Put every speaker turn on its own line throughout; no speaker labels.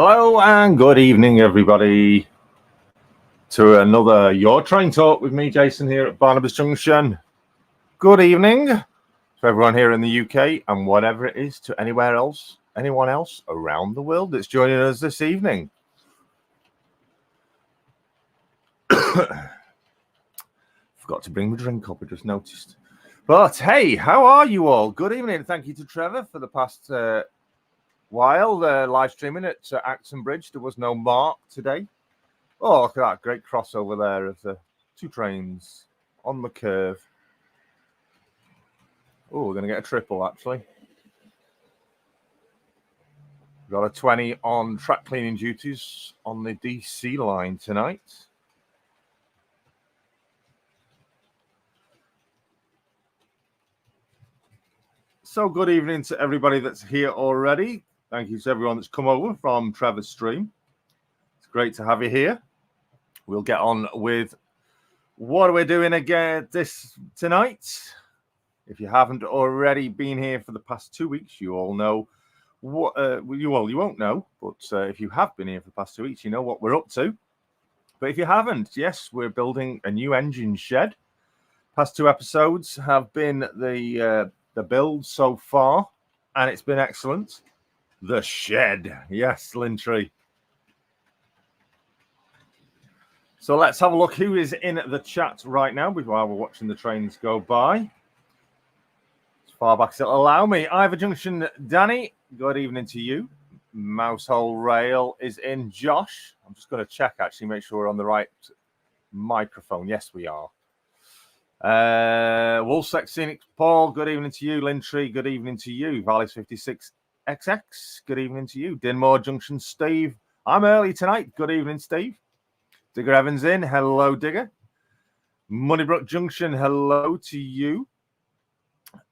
Hello and good evening, everybody, to another Your Train Talk with me, Jason, here at Barnabas Junction. Good evening to everyone here in the UK and whatever it is to anyone else around the world that's joining us this evening. Forgot to bring the drink up, I just noticed. But hey, how are you all? Good evening. Thank you to Trevor for the past while live streaming at Acton Bridge. There was no Mark today. Oh, look at that great crossover there of the two trains on the curve. Oh, we're going to get a triple, actually. We've got a 20 on track cleaning duties on the DC line tonight. So good evening to everybody that's here already. Thank you to everyone that's come over from Trevor's stream. It's great to have you here. We'll get on with what we're doing again tonight. If you haven't already been here for the past 2 weeks, you all know what you won't know, but if you have been here for the past 2 weeks, you know what we're up to. But if you haven't, yes, we're building a new engine shed. Past two episodes have been the build so far, and it's been excellent. The shed, yes, Lintry. So let's have a look who is in the chat right now while we're watching the trains go by. As far back as it'll allow me. Ivor Junction, Danny, good evening to you. Mousehole Rail is in. Josh, I'm just going to check, actually, make sure we're on the right microphone. Yes, we are. Woolsack Scenic Paul, good evening to you. Lintry, good evening to you. Valleys 56XX, good evening to you. Dinmore Junction, Steve, I'm early tonight. Good evening, Steve. Digger Evans in, hello, Digger. Moneybrook Junction, hello to you.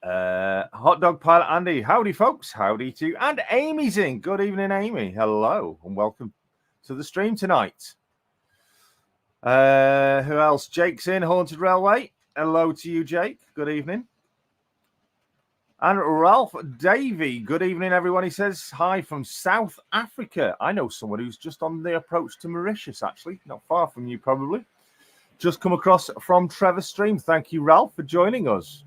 Hot Dog Pilot Andy, howdy, folks. Howdy to you. And Amy's in. Good evening, Amy. Hello, and welcome to the stream tonight. Who else? Jake's in, Haunted Railway. Hello to you, Jake. Good evening. And Ralph Davey. Good evening, everyone. He says, hi from South Africa. I know someone who's just on the approach to Mauritius, actually. Not far from you, probably. Just come across from Trevor's stream. Thank you, Ralph, for joining us.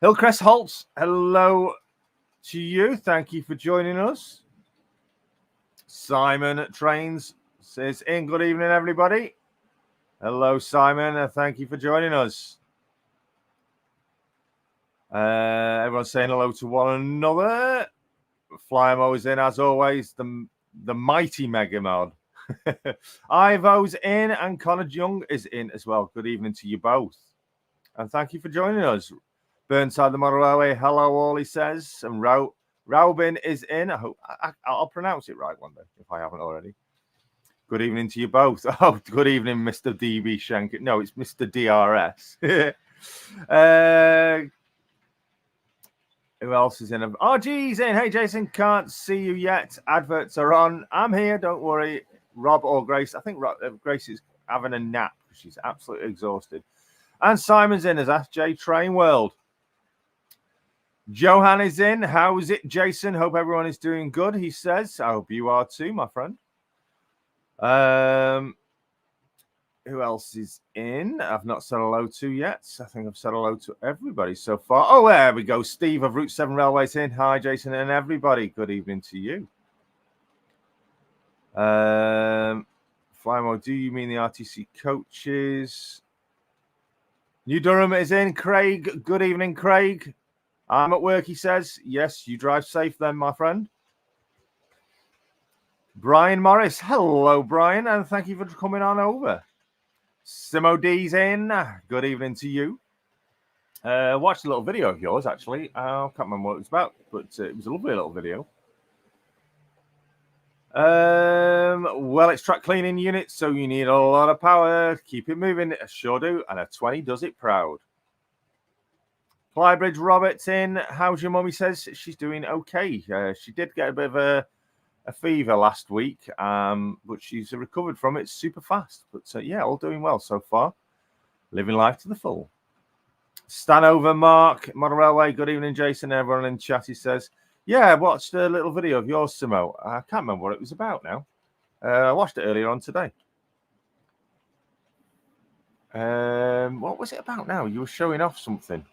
Hillcrest Holtz. Hello to you. Thank you for joining us. Simon at Trains says, in, good evening, everybody. Hello, Simon. Thank you for joining us. Everyone's saying hello to one another. Flymo is in, as always. The mighty Mega Mod. Ivo's in, and Connor Young is in as well. Good evening to you both. And thank you for joining us. Burnside the Model Railway. Hello, all, he says. And Raubin is in. I hope I'll pronounce it right one day, if I haven't already. Good evening to you both. Oh, good evening, Mr. DB Shank. No, it's Mr. DRS. Who else is in? RG's in. Hey, Jason, can't see you yet. Adverts are on. I'm here. Don't worry. Rob or Grace. I think Grace is having a nap because she's absolutely exhausted. And Simon's in as Ask J Train World. Johan is in. How's it, Jason? Hope everyone is doing good, he says. I hope you are too, my friend. Who else is in? I've not said hello to yet. I think I've said hello to everybody so far. Oh, there we go. Steve of Route 7 Railways in. Hi, Jason and everybody. Good evening to you. Flymo, do you mean the RTC coaches? New Durham is in. Craig, good evening, Craig. I'm at work, he says. Yes, you drive safe then, my friend. Brian Morris. Hello, Brian, and thank you for coming on over. Simo D's in. Good evening to you. Watched a little video of yours, actually. I can't remember what it was about, but it was a lovely little video. Well, it's track cleaning unit, so you need a lot of power. Keep it moving. I sure do, and a 20 does it proud. Clybridge Roberts in. How's your mummy? Says she's doing okay. She did get a bit of a fever last week, but she's recovered from it super fast. But yeah, all doing well so far. Living life to the full. Stanover Mark, Model Railway. Good evening, Jason. Everyone in chat, he says. Yeah, I watched a little video of yours, Simo. I can't remember what it was about now. I watched it earlier on today. What was it about now? You were showing off something.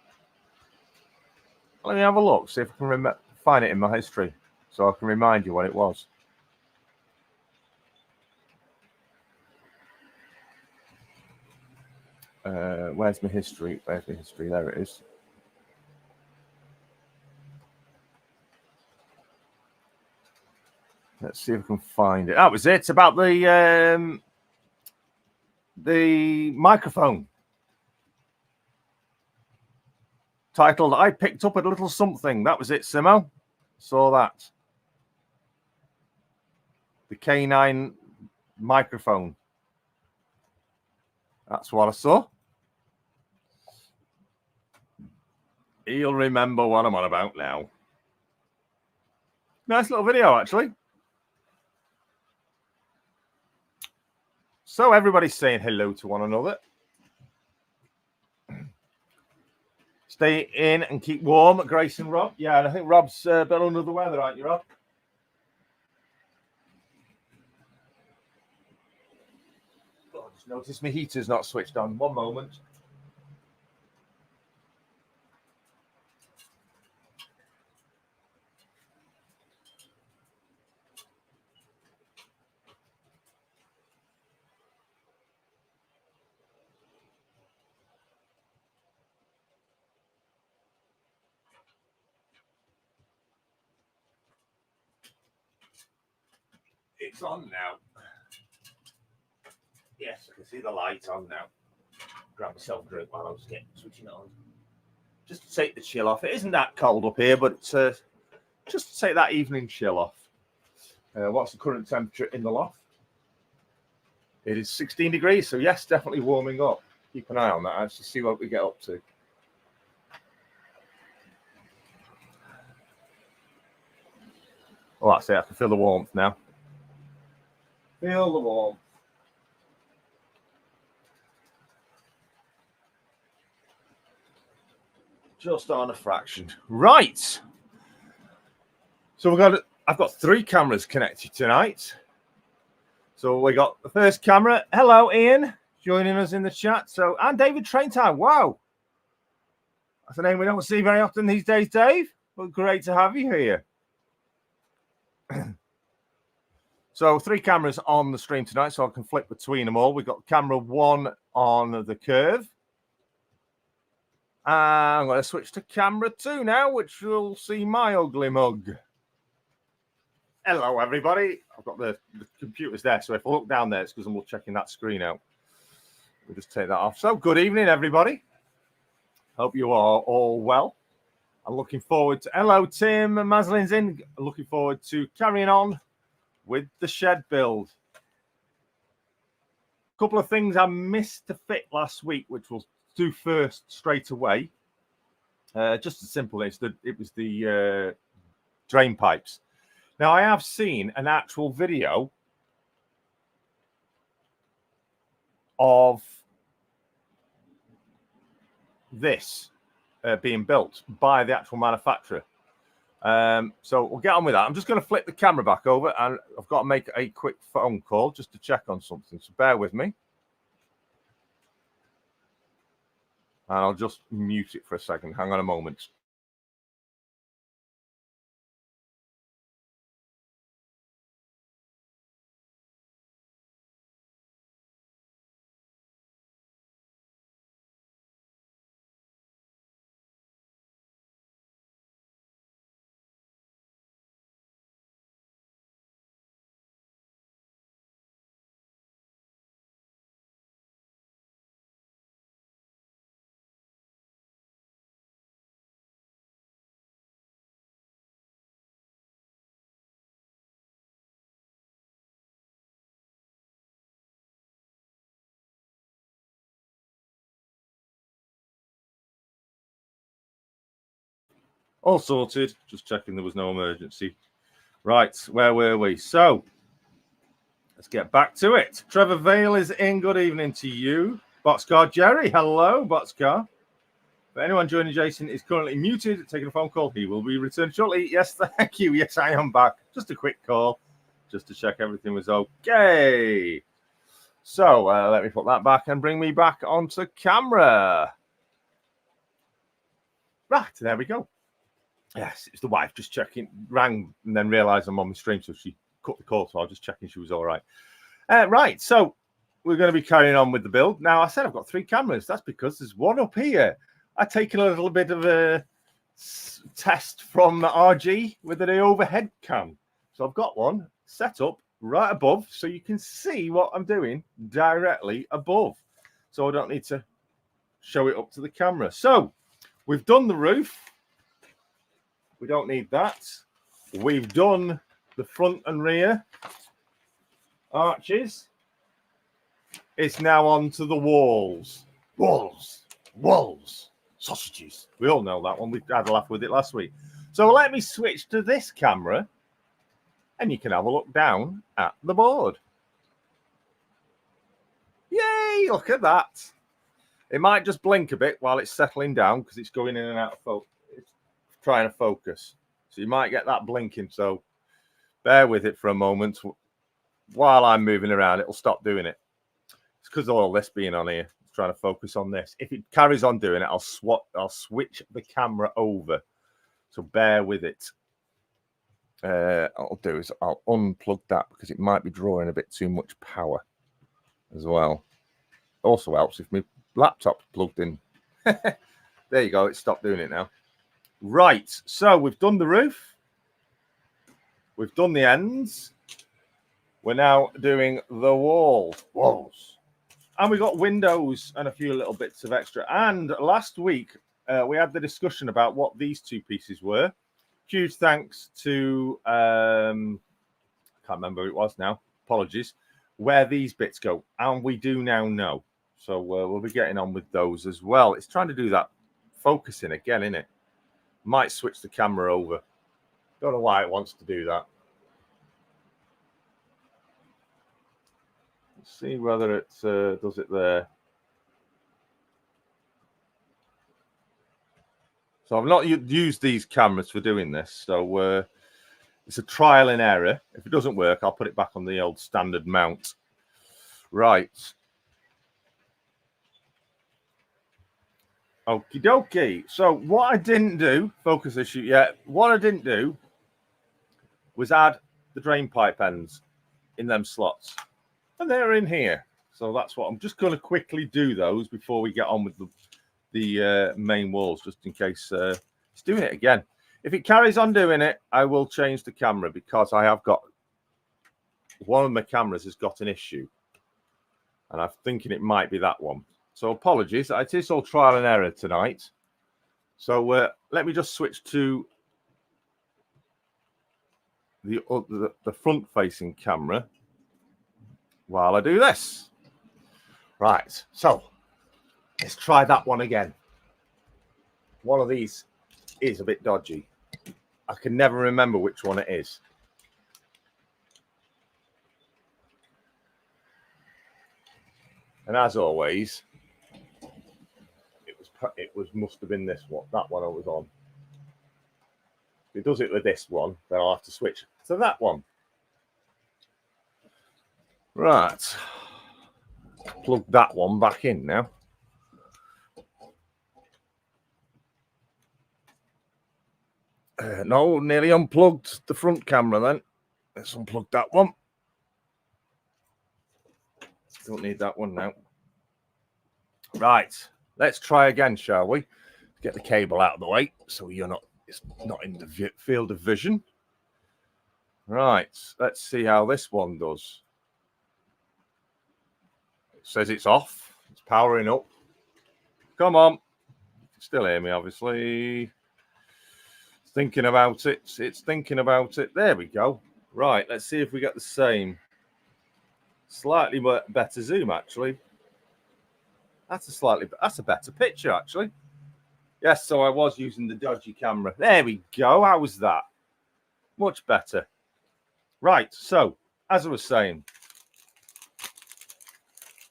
Let me have a look, see if I can find it in my history so I can remind you what it was. Where's my history? Where's my history? There it is. Let's see if I can find it. That was it. It's about the microphone. Titled, I picked up a little something. That was it, Simo. Saw that. The K9 microphone. That's what I saw. He'll remember what I'm on about now. Nice little video, actually. So everybody's saying hello to one another. Stay in and keep warm, Grace and Rob. Yeah, and I think Rob's a bit under the weather, aren't you, Rob? Oh, just noticed my heater's not switched on. One moment. It's on now. Yes, I can see the light on now. Grab myself a drink while I was switching it on. Just to take the chill off. It isn't that cold up here, but just to take that evening chill off. What's the current temperature in the loft? It is 16 degrees, so yes, definitely warming up. Keep an eye on that, actually, see what we get up to. Oh, that's it. I can feel the warmth now. Feel the warmth. Just on a fraction. Right. So I've got 3 cameras connected tonight. So we got the first camera. Hello, Ian, joining us in the chat. So, and David Traintime. Wow. That's a name we don't see very often these days, Dave. But great to have you here. So 3 cameras on the stream tonight, so I can flip between them all. We've got camera 1 on the curve. I'm going to switch to camera 2 now, which will see my ugly mug. Hello, everybody. I've got the computers there, so if I look down there, it's because I'm checking that screen out. We'll just take that off. So good evening, everybody. Hope you are all well. I'm looking forward to... Hello, Tim. Maslin's in. Looking forward to carrying on with the shed build. A couple of things I missed to fit last week, which we'll do first straight away. Just as simple as it was the drain pipes. Now, I have seen an actual video of this being built by the actual manufacturer. So we'll get on with that. I'm just going to flip the camera back over, and I've got to make a quick phone call just to check on something. So bear with me. And I'll just mute it for a second. Hang on a moment. All sorted. Just checking there was no emergency. Right, where were we? So, let's get back to it. Trevor Vale is in. Good evening to you. Boxcar Jerry. Hello, Boxcar. But anyone joining Jason is currently muted, taking a phone call. He will be returned shortly. Yes, thank you. Yes, I am back. Just a quick call, just to check everything was okay. So let me put that back and bring me back onto camera. Right, there we go. Yes, it's the wife just checking, rang and then realised I'm on the stream, so she cut the call, so I was just checking she was all right. Right, so we're going to be carrying on with the build. Now, I said I've got 3 cameras. That's because there's one up here. I've taken a little bit of a test from RG with an overhead cam. So I've got one set up right above so you can see what I'm doing directly above. So I don't need to show it up to the camera. So we've done the roof. We don't need that. We've done the front and rear arches. It's now on to the walls. Walls. Sausages. We all know that one. We had a laugh with it last week. So let me switch to this camera and you can have a look down at the board. Yay, look at that. It might just blink a bit while it's settling down because it's going in and out of focus. It's trying to focus. So you might get that blinking. So bear with it for a moment. While I'm moving around, it'll stop doing it. It's because of all this being on here. Trying to focus on this. If it carries on doing it, I'll switch the camera over. So bear with it. What I'll do is I'll unplug that because it might be drawing a bit too much power as well. Also helps if my laptop's plugged in. There you go. It stopped doing it now. Right. So we've done the roof. We've done the ends. We're now doing the walls. And we got windows and a few little bits of extra. And last week, we had the discussion about what these 2 pieces were. Huge thanks to, I can't remember who it was now. Apologies. Where these bits go. And we do now know. So we'll be getting on with those as well. It's trying to do that focusing again, isn't it? Might switch the camera over. Don't know why it wants to do that. See whether it does it there. So I've not used these cameras for doing this. So it's a trial and error. If it doesn't work, I'll put it back on the old standard mount. Right. Okie dokie. So what I didn't do, focus issue yet. What I didn't do was add the drain pipe ends in them slots. And they're in here. So that's what I'm just going to quickly do those before we get on with the main walls, just in case it's doing it again. If it carries on doing it, I will change the camera because I have got one of my cameras has got an issue. And I'm thinking it might be that one. So apologies. It is all trial and error tonight. So let me just switch to the front-facing camera while I do this. Right, so let's try that one again. One of these is a bit dodgy. I can never remember which one it is. And as always, must have been this one, that one I was on. If it does it with this one, then I'll have to switch to that one. Right. Plug that one back in now. No, nearly unplugged the front camera then. Let's unplug that one. Don't need that one now. Right. Let's try again, shall we? Get the cable out of the way so it's not in the field of vision. Right. Let's see how this one does. It says it's off. It's powering up. Come on. You can still hear me, obviously. It's thinking about it. It's thinking about it. There we go. Right. Let's see if we get the same. Slightly better zoom, actually. That's a better picture, actually. Yes, so I was using the dodgy camera. There we go. How was that? Much better. Right. So, as I was saying,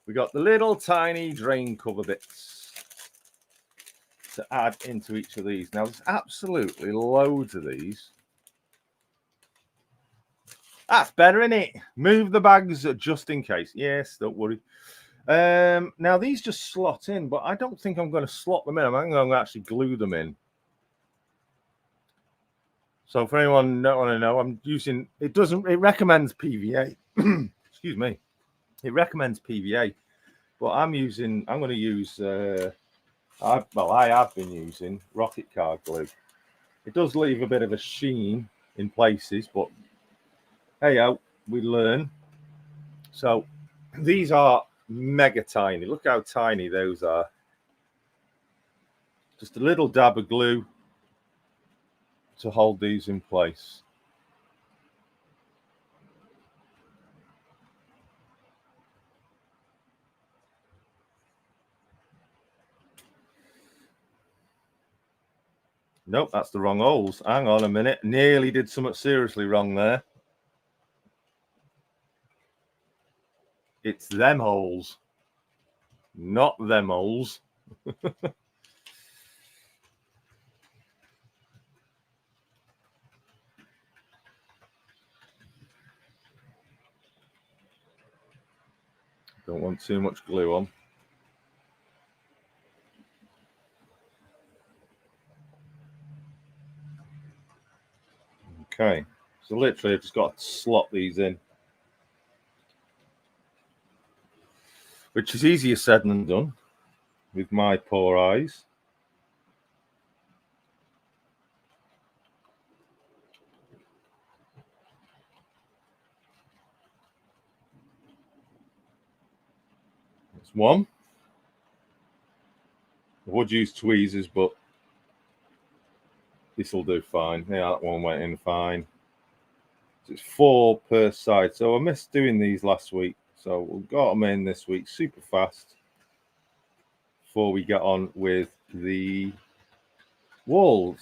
we got the little tiny drain cover bits. to add into each of these. Now, there's absolutely loads of these. That's better, isn't it? Move the bags just in case. Yes, don't worry. Now, these just slot in, but I don't think I'm going to slot them in. I'm going to actually glue them in. So for anyone not want to know, I'm using, it recommends PVA. Excuse me. It recommends PVA, but I'm going to use, I have been using rocket card glue. It does leave a bit of a sheen in places, but hey, we learn. So these are mega tiny. Look how tiny those are. Just a little dab of glue to hold these in place. Nope, that's the wrong holes. Hang on a minute. Nearly did something seriously wrong there. It's them holes, not them holes. Don't want too much glue on. Okay, so literally I've just got to slot these in, which is easier said than done with my poor eyes. That's one. I would use tweezers, but this will do fine. Yeah, that one went in fine. So it's 4 per side. So I missed doing these last week. So we've got them in this week super fast before we get on with the walls.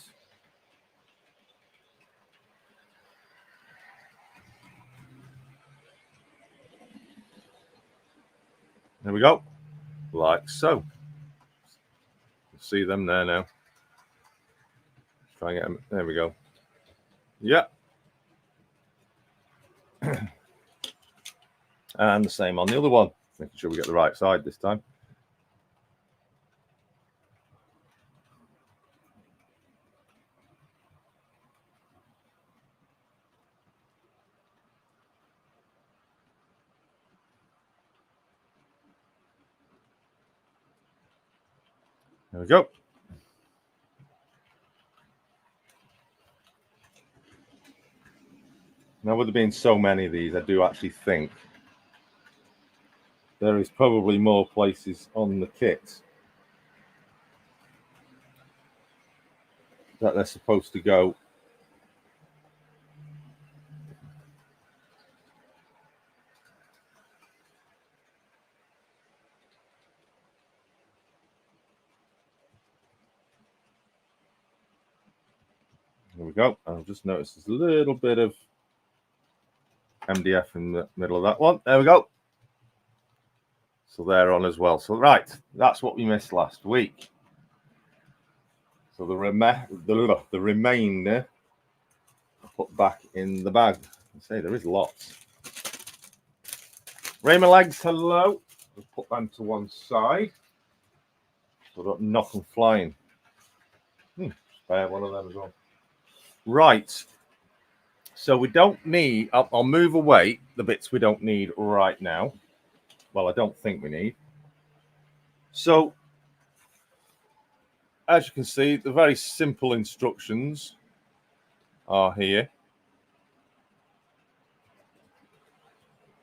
There we go. Like so. See them there now. Try and get them. There we go. Yeah. And the same on the other one. Making sure we get the right side this time. There we go. Now, with there being so many of these, I do actually think there is probably more places on the kit that they're supposed to go. There we go. I've just noticed there's a little bit of MDF in the middle of that one. There we go. So they're on as well. So right, that's what we missed last week. So the remainder I'll put back in the bag. I say there is lots. Raymond legs, hello. We'll put them to one side so I don't knock them flying. Spare one of them as well. Right. So we don't need, I'll move away the bits we don't need right now. Well, I don't think we need. So, as you can see, the very simple instructions are here.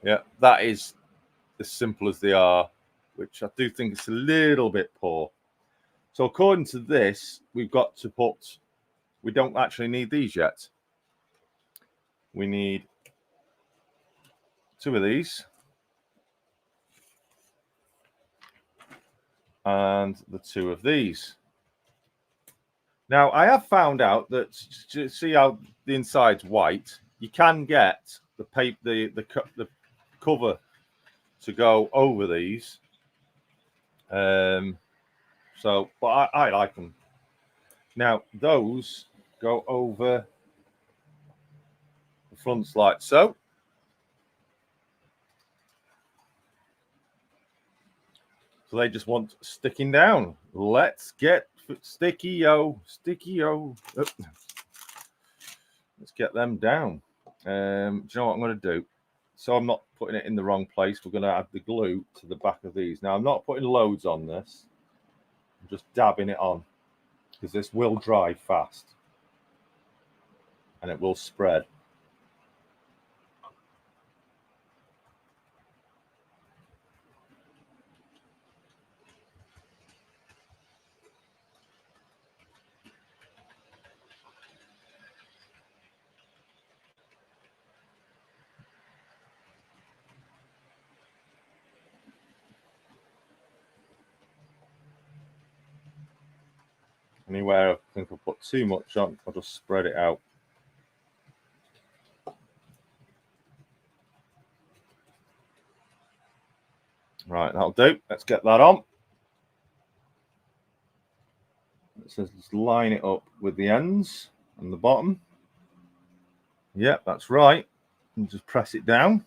Yeah, that is as simple as they are, which I do think is a little bit poor. So according to this, we've got to put, we don't actually need these yet. We need 2 of these. And the 2 of these. Now, I have found out that, see how the inside's white, you can get the paper, the cover to go over these. So, but I like them Now, those go over the fronts like so. So they just want sticking down. Let's get sticky-o, sticky-o. Let's get them down. Do you know what I'm going to do? So I'm not putting it in the wrong place. We're going to add the glue to the back of these. Now, I'm not putting loads on this. I'm just dabbing it on because this will dry fast and it will spread. Anywhere I think I'll put too much on, I'll just spread it out. Right, that'll do. Let's get that on. Let's just line it up with the ends and the bottom. Yep, that's right. And just press it down.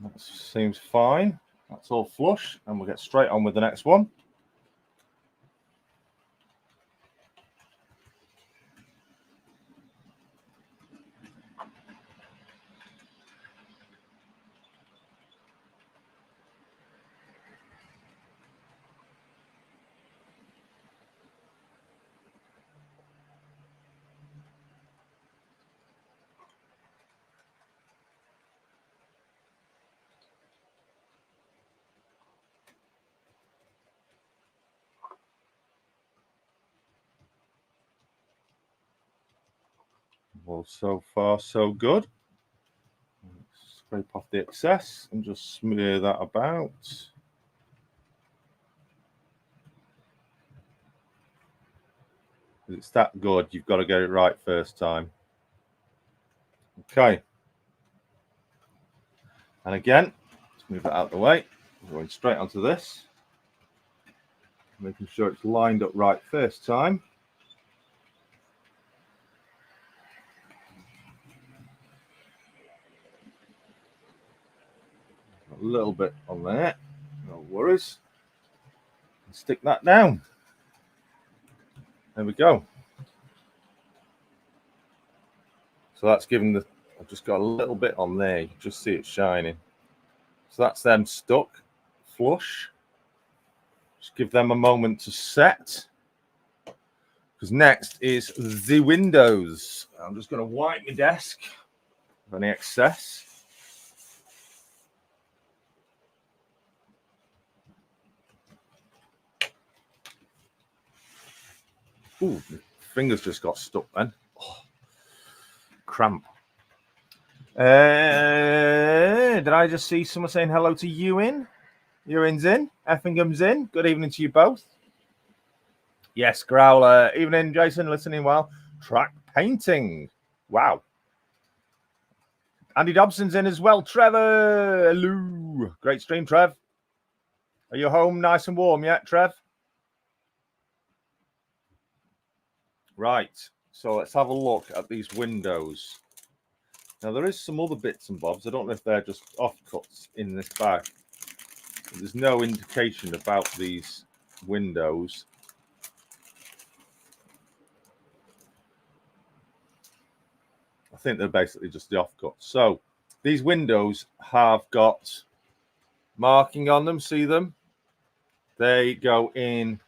That seems fine. That's all flush, and we'll get straight on with the next one. Well, so far, so good. Scrape off the excess and just smear that about. It's that good, you've got to get it right first time. Okay. And again, let's move it out of the way. We're going straight onto this. Making sure it's lined up right first time. A little bit on there, no worries. Stick that down. There we go. So that's given the, I've just got a little bit on there. You can just see it shining. So that's them stuck flush. Just give them a moment to set. Because next is the windows. I'm just going to wipe my desk of any excess. Ooh, my fingers just got stuck then. Oh, cramp. Did I just see someone saying hello to Ewan? Ewan's in. Effingham's in. Good evening to you both. Yes, Growler. Evening, Jason. Listening well. Track painting. Wow. Andy Dobson's in as well. Trevor. Hello. Great stream, Trev. Are you home nice and warm yet, Trev? Right. So let's have a look at these windows. Now, there is some other bits and bobs. I don't know if they're just offcuts in this bag. There's no indication about these windows. I think they're basically just the offcuts. So these windows have got marking on them. See them? They go in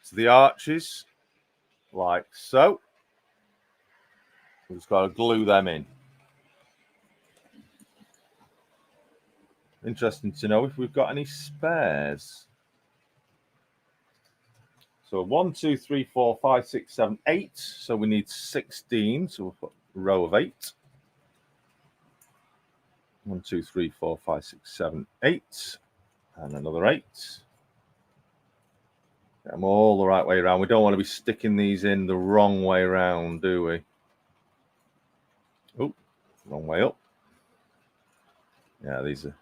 to the arches like so. We've just got to glue them in. Interesting to know if we've got any spares. So 1, 2, 3, 4, 5, 6, 7, 8. So we need 16. So we'll put a row of 8. 1, 2, 3, 4, 5, 6, 7, 8. And another 8. Get them all the right way around. We don't want to be sticking these in the wrong way around, do we? Oh, wrong way up. Yeah, these are.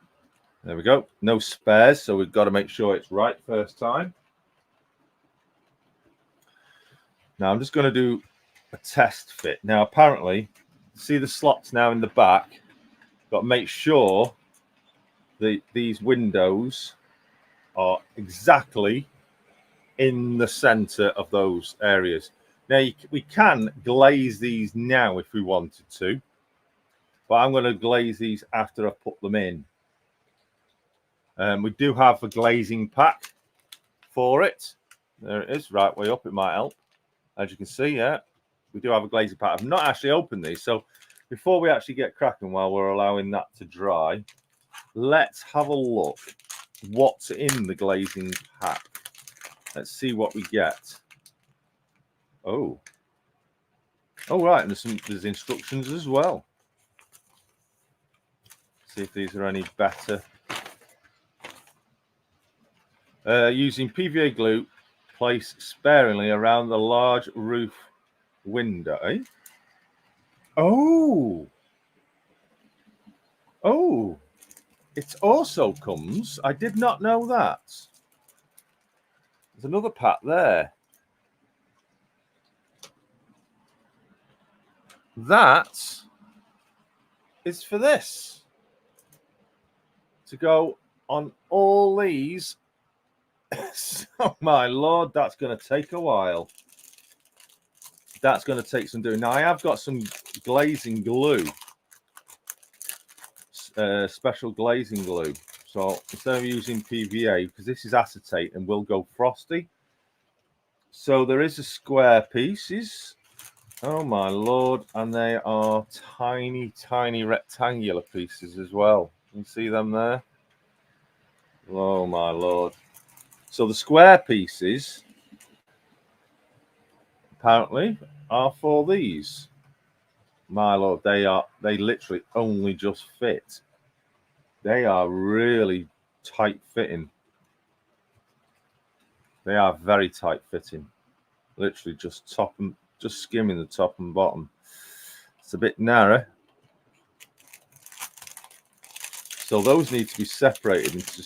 There we go. No spares, so we've got to make sure it's right first time. Now I'm just going to do a test fit. Now apparently, see the slots now in the back. Got to make sure that these windows are exactly in the center of those areas. Now we can glaze these now if we wanted to, but I'm going to glaze these after I've put them in. We do have a glazing pack for it. There it is, right way up. It might help. As you can see, yeah, we do have a glazing pack. I've not actually opened these, so before we actually get cracking, while we're allowing that to dry, let's have a look what's in the glazing pack. Let's see what we get. Oh, right, and there's instructions as well. See if these are any better. Using PVA glue, place sparingly around the large roof window. Eh? Oh, it also comes. I did not know that. There's another pack there. That is for this to go on all these. Oh my lord, that's going to take a while. That's going to take some doing. Now I have got some glazing glue, special glazing glue. So instead of using PVA, because this is acetate and will go frosty. So there is a square pieces. Oh my lord, and they are tiny, tiny rectangular pieces as well. You see them there? Oh my lord. So the square pieces apparently are for these. My lord, they literally only just fit. They are really tight fitting. They are very tight fitting. Literally just skimming the top and bottom. It's a bit narrow. So those need to be separated into.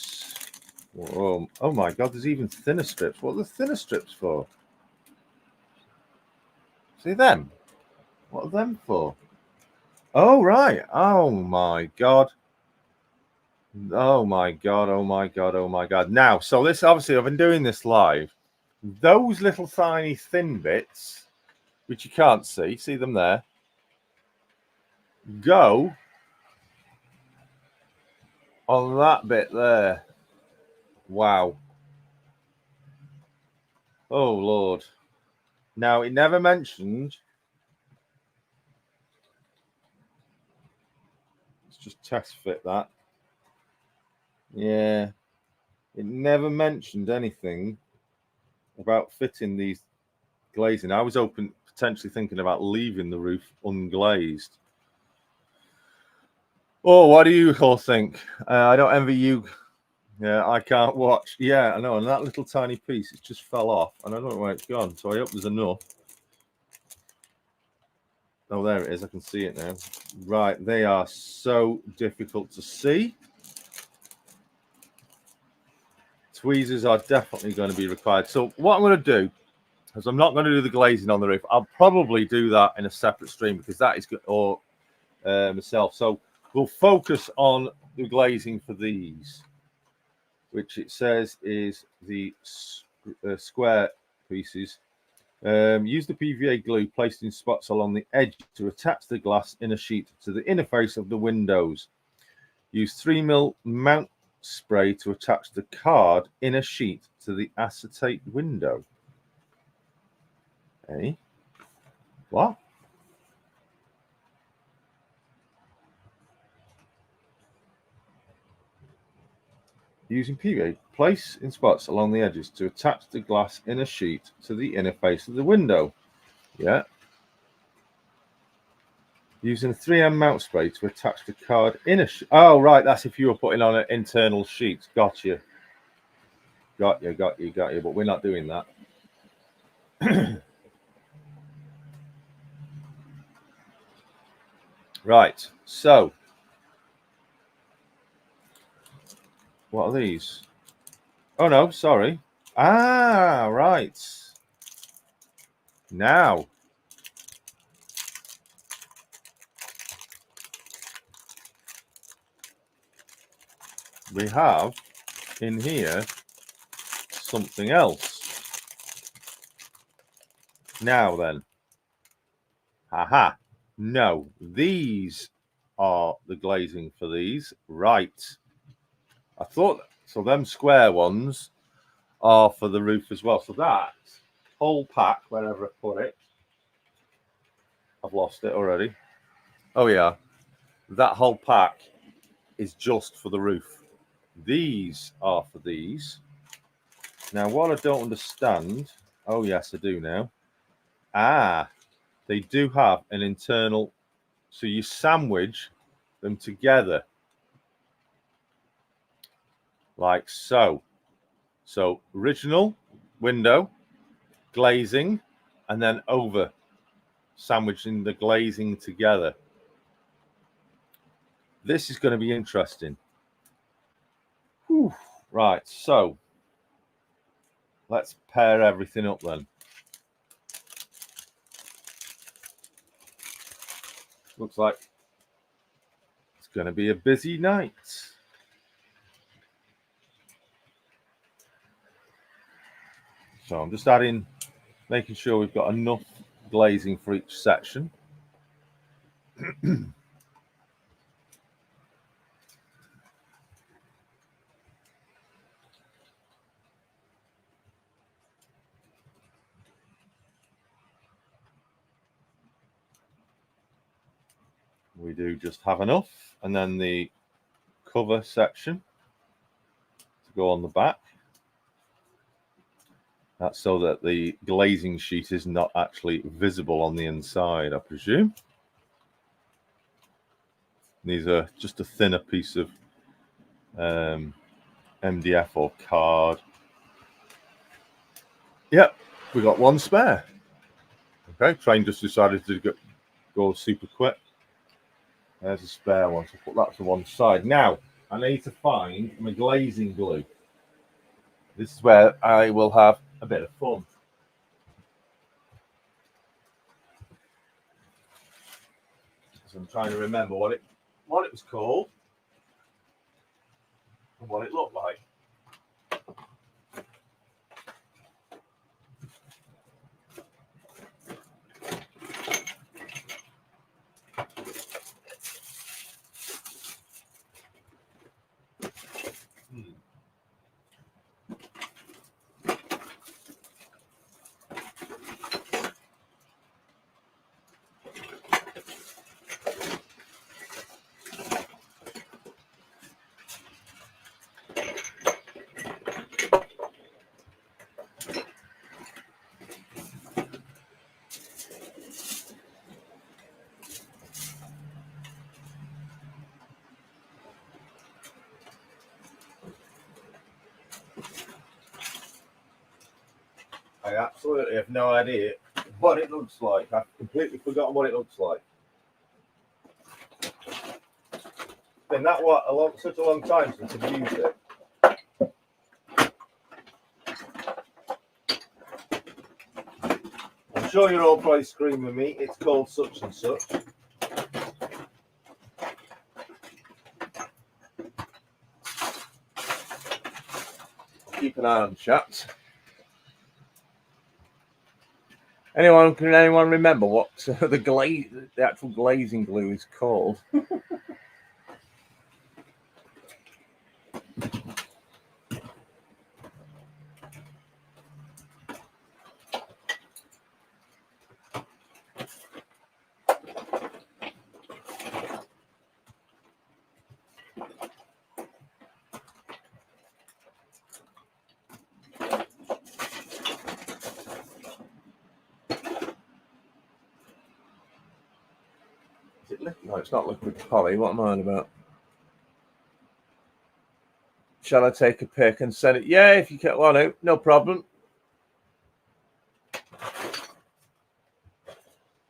Oh my god, there's even thinner strips. What are the thinner strips for? See them? What are them for? Oh right. Oh my god. Oh my god. Oh my god. Oh my god. Now, so this obviously I've been doing this live. Those little tiny thin bits, which you can't see them there, go on that bit there. Wow. Oh Lord. Now it never mentioned. Let's just test fit that. Yeah. It never mentioned anything about fitting these glazing. I was potentially thinking about leaving the roof unglazed. Oh, what do you all think? I don't envy you. Yeah, I can't watch. Yeah, I know. And that little tiny piece, it just fell off. And I don't know where it's gone. So I hope there's enough. Oh, there it is. I can see it now. Right. They are so difficult to see. Tweezers are definitely going to be required. So what I'm going to do, because I'm not going to do the glazing on the roof, I'll probably do that in a separate stream because that is good, or myself. So we'll focus on the glazing for these, which it says is the square pieces. Use the PVA glue placed in spots along the edge to attach the glass inner sheet to the inner face of the windows. Use 3mm mount spray to attach the card inner sheet to the acetate window. Okay. What? Using PVA, place in spots along the edges to attach the glass inner sheet to the inner face of the window. Yeah. Using a 3M mount spray to attach the card inner sheet. Oh, right. That's if you were putting on an internal sheet. Got you. Got you. But we're not doing that. Right. So, what are these? Oh, no. Sorry. Ah, right. Now, we have in here something else. Now then, haha, no, these are the glazing for these, right? I thought, so them square ones are for the roof as well. So that whole pack, wherever I put it, I've lost it already. Oh yeah, that whole pack is just for the roof. These are for these. Now, what I don't understand, oh yes, I do now. Ah, they do have an internal, so you sandwich them together like so. So original window, glazing, and then over, sandwiching the glazing together. This is going to be interesting. Whew. Right, so let's pair everything up then. Looks like it's going to be a busy night. So I'm just adding, making sure we've got enough glazing for each section. We do just have enough, and then the cover section to go on the back. That's so that the glazing sheet is not actually visible on the inside, I presume. These are just a thinner piece of MDF or card. Yep, we got one spare. Okay, train just decided to go super quick. There's a spare one, so put that to one side. Now, I need to find my glazing glue. This is where I will have a bit of fun. So I'm trying to remember what it was called and what it looked like. I absolutely have no idea what it looks like. I've completely forgotten what it looks like. It's been such a long time since I've used it. I'm sure you're all probably screaming at me. It's called such and such. Keep an eye on chat. Can anyone remember what the actual glazing glue is called? No, it's not liquid poly. What am I on about? Shall I take a pic and send it? Yeah, if you want to, no problem.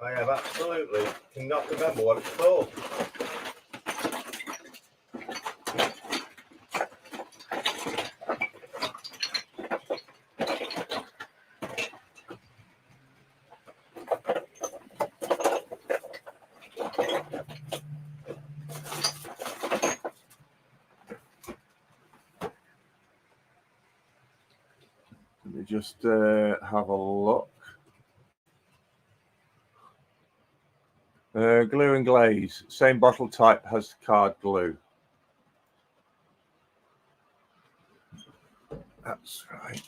I have absolutely cannot remember what it's called. just have a look. Glue and glaze. Same bottle type has card glue. That's right.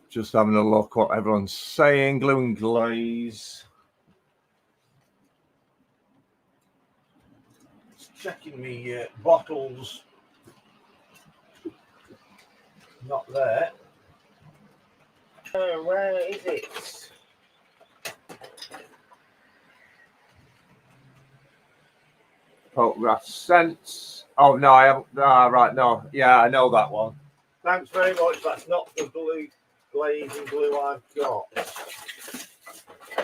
Just having a look what everyone's saying. Glue and glaze. Just checking me bottles. Not there. Oh, where is it? Photograph sent. Oh no, I haven't. Ah, right, no. Yeah, I know that one. Thanks very much. That's not the blue glazing glue I've got.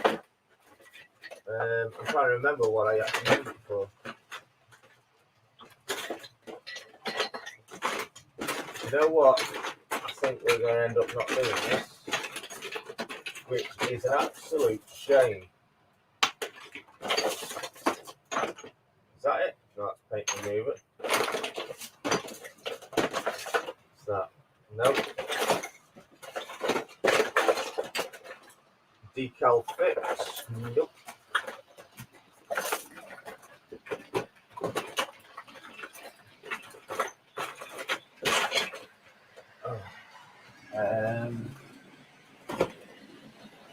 I'm trying to remember what I actually used it for. You know what? I think we're going to end up not doing this, which is an absolute shame. Is that it? No, that's paint remover. Is that? Nope. Decal fix. Nope.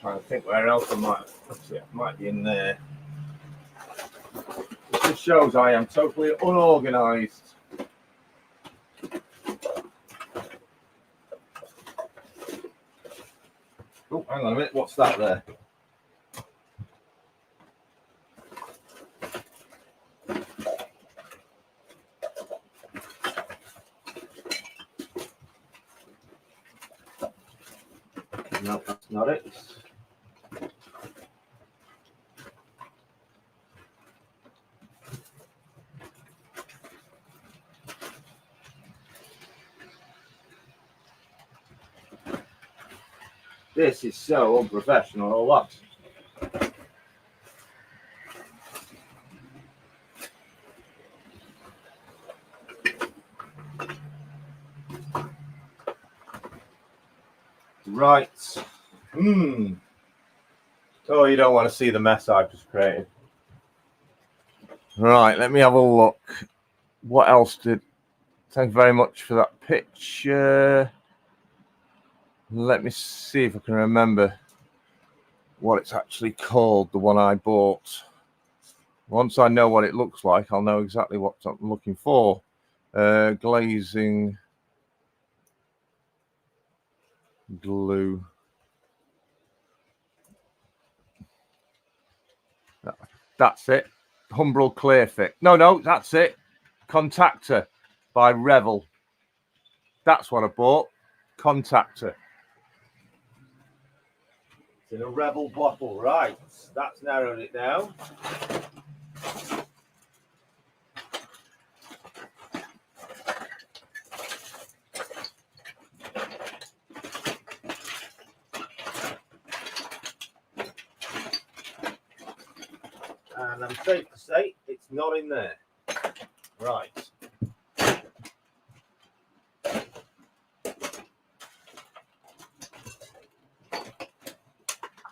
Trying to think where else I might be in there. This just shows I am totally unorganised. Oh, hang on a minute. What's that there? No, that's not it. This is so unprofessional, or what? Right. Oh, you don't want to see the mess I've just created. Right, let me have a look. What else did... Thank you very much for that picture. Let me see if I can remember what it's actually called, the one I bought. Once I know what it looks like, I'll know exactly what I'm looking for. Glazing glue. That's it. Humbrol Clear Fit. No, that's it. Contactor by Revel. That's what I bought. Contactor. It's in a Revel bottle, right? That's narrowed it down. And I'm safe to say it's not in there. Right.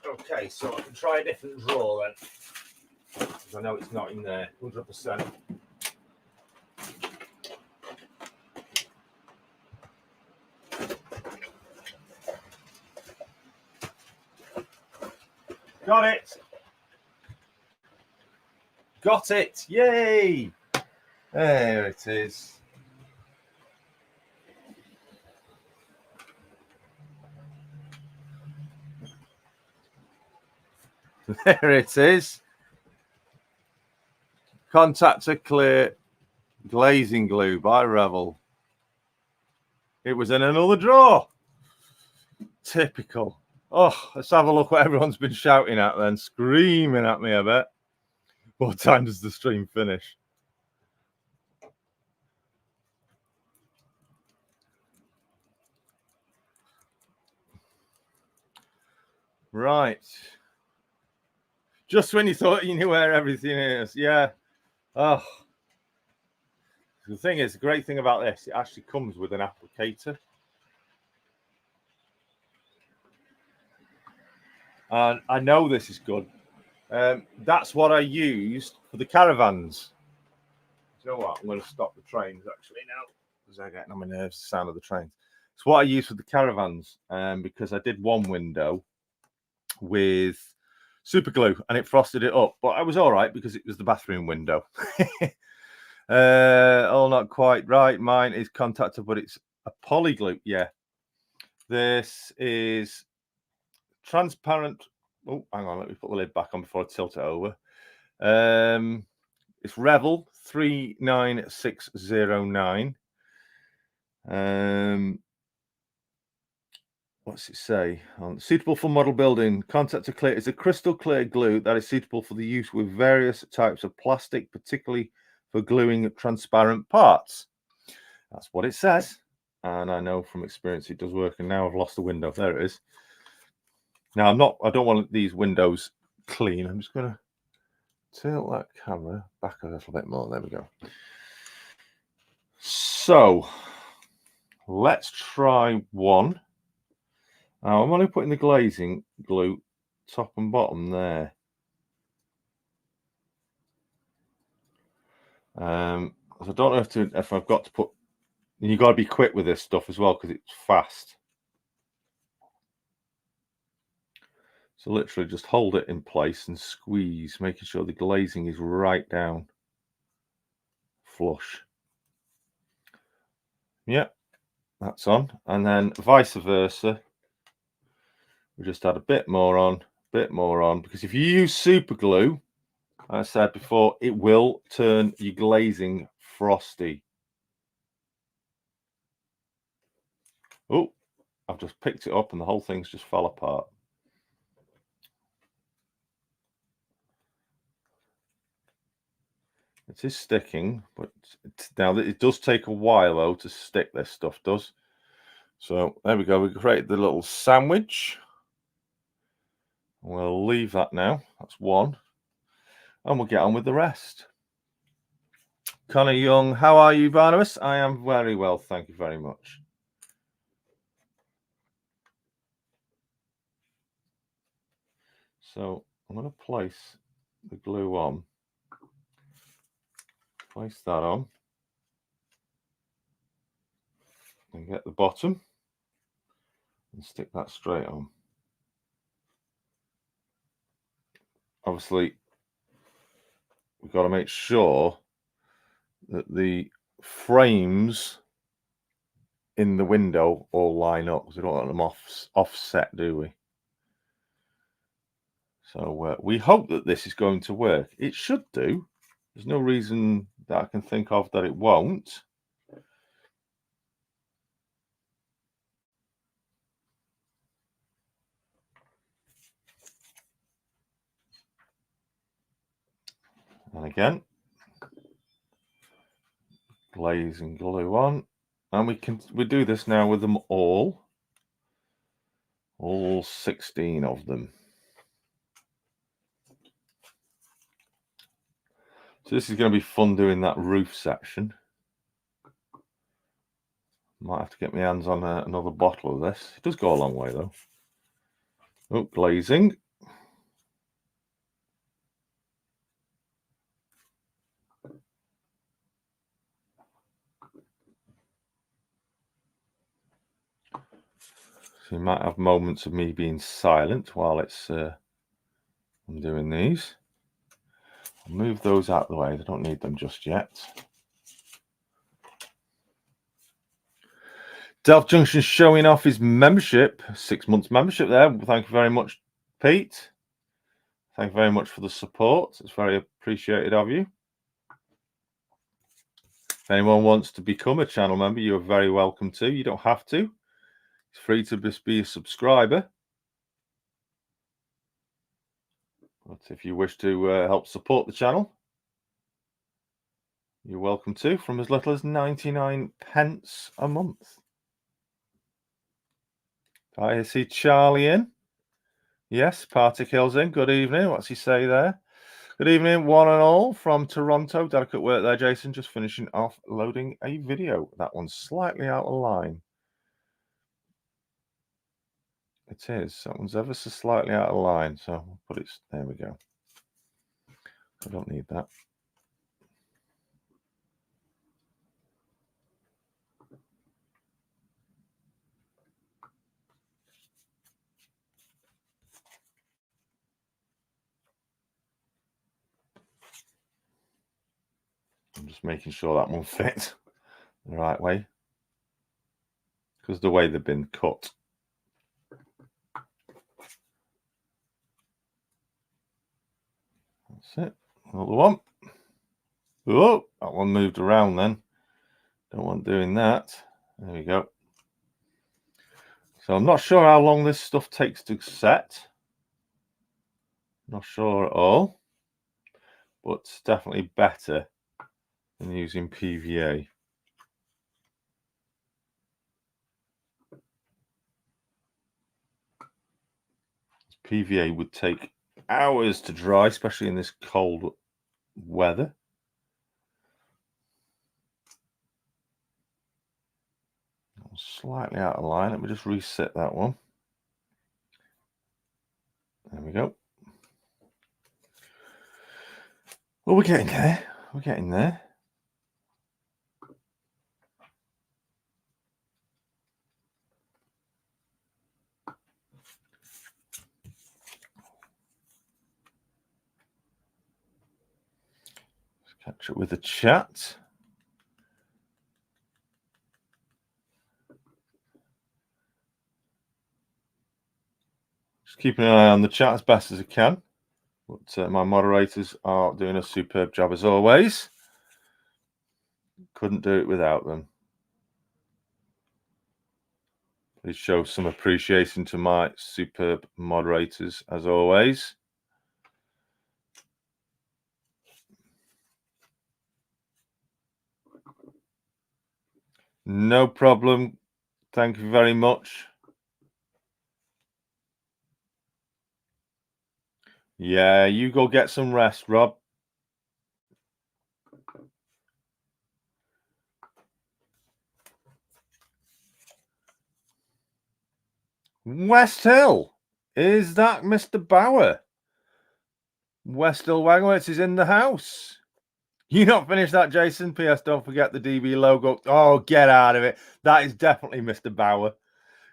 Okay, so I can try a different drawer then. Because I know it's not in there, 100%. Got it! Got it! Yay! There it is. There it is. Contactor Clear Glazing Glue by Revel. It was in another drawer. Typical. Oh, let's have a look what everyone's been shouting at then. Screaming at me, I bet. What time does the stream finish? Right. Just when you thought you knew where everything is. Yeah. Oh. The thing is, the great thing about this, it actually comes with an applicator. And I know this is good. That's what I used for the caravans. Do you know what? I'm going to stop the trains actually now because they're getting on my nerves, the sound of the trains. It's what I used for the caravans because I did one window with super glue and it frosted it up, but I was all right because it was the bathroom window. All not quite right. Mine is contactor, but it's a poly glue. Yeah, this is transparent. Oh, hang on, let me put the lid back on before I tilt it over. It's Revel 39609. What's it say? Suitable for model building. Contactor clear is a crystal clear glue that is suitable for the use with various types of plastic, particularly for gluing transparent parts. That's what it says. And I know from experience it does work. And now I've lost the window. There it is. Now I don't want these windows clean. I'm just going to tilt that camera back a little bit more. There we go. So let's try one. Now I'm only putting the glazing glue top and bottom there. I don't know if I've got to put. You've got to be quick with this stuff as well because it's fast. So literally just hold it in place and squeeze, making sure the glazing is right down flush. Yeah, that's on. And then vice versa. We just add a bit more on, because if you use super glue, as I said before, it will turn your glazing frosty. Oh, I've just picked it up and the whole thing's just fell apart. It is sticking, but now it does take a while though to stick. This stuff does. So there we go. We created the little sandwich. We'll leave that now. That's one, and we'll get on with the rest. Connor Young, how are you, Barnabas? I am very well, thank you very much. So I'm going to place the glue on. Place that on. And get the bottom. And stick that straight on. Obviously, we've got to make sure that the frames in the window all line up because we don't want them offset, do we? So we hope that this is going to work. It should do. There's no reason that I can think of that it won't. And again, glazing glue on. And we do this now with them all 16 of them. So this is going to be fun doing that roof section. Might have to get my hands on another bottle of this. It does go a long way though. Oh, glazing. So you might have moments of me being silent while I'm doing these. I'll move those out of the way. They don't need them just yet. Delft Junction showing off his membership, 6 months membership there. Thank you very much, Pete. Thank you very much for the support. It's very appreciated of you. If anyone wants to become a channel member, you're very welcome to. You don't have to. It's free to just be a subscriber. But if you wish to help support the channel, you're welcome to, from as little as 99 pence a month. I see Charlie in. Yes, Party Kills in. Good evening. What's he say there? Good evening, one and all from Toronto. Delicate work there, Jason. Just finishing off loading a video. That one's slightly out of line. It is. That one's ever so slightly out of line. So we'll put it. There we go. I don't need that. I'm just making sure that one fits the right way, because the way they've been cut. That's it. Another one. Oh, that one moved around then. Don't want doing that. There we go. So I'm not sure how long this stuff takes to set. Not sure at all. But it's definitely better than using PVA. PVA would take hours to dry, especially in this cold weather. Slightly out of line. Let me just reset that one. There we go. Well, we're getting there. We're getting there. Let's catch up with the chat. Just keeping an eye on the chat as best as I can. But my moderators are doing a superb job as always. Couldn't do it without them. Please show some appreciation to my superb moderators as always. No problem. Thank you very much. Yeah, you go get some rest, Rob. West Hill. Is that Mr. Bauer? West Hill Wagonworks is in the house. You not finished that, Jason? P.S. Don't forget the DB logo. Oh, get out of it. That is definitely Mr. Bauer.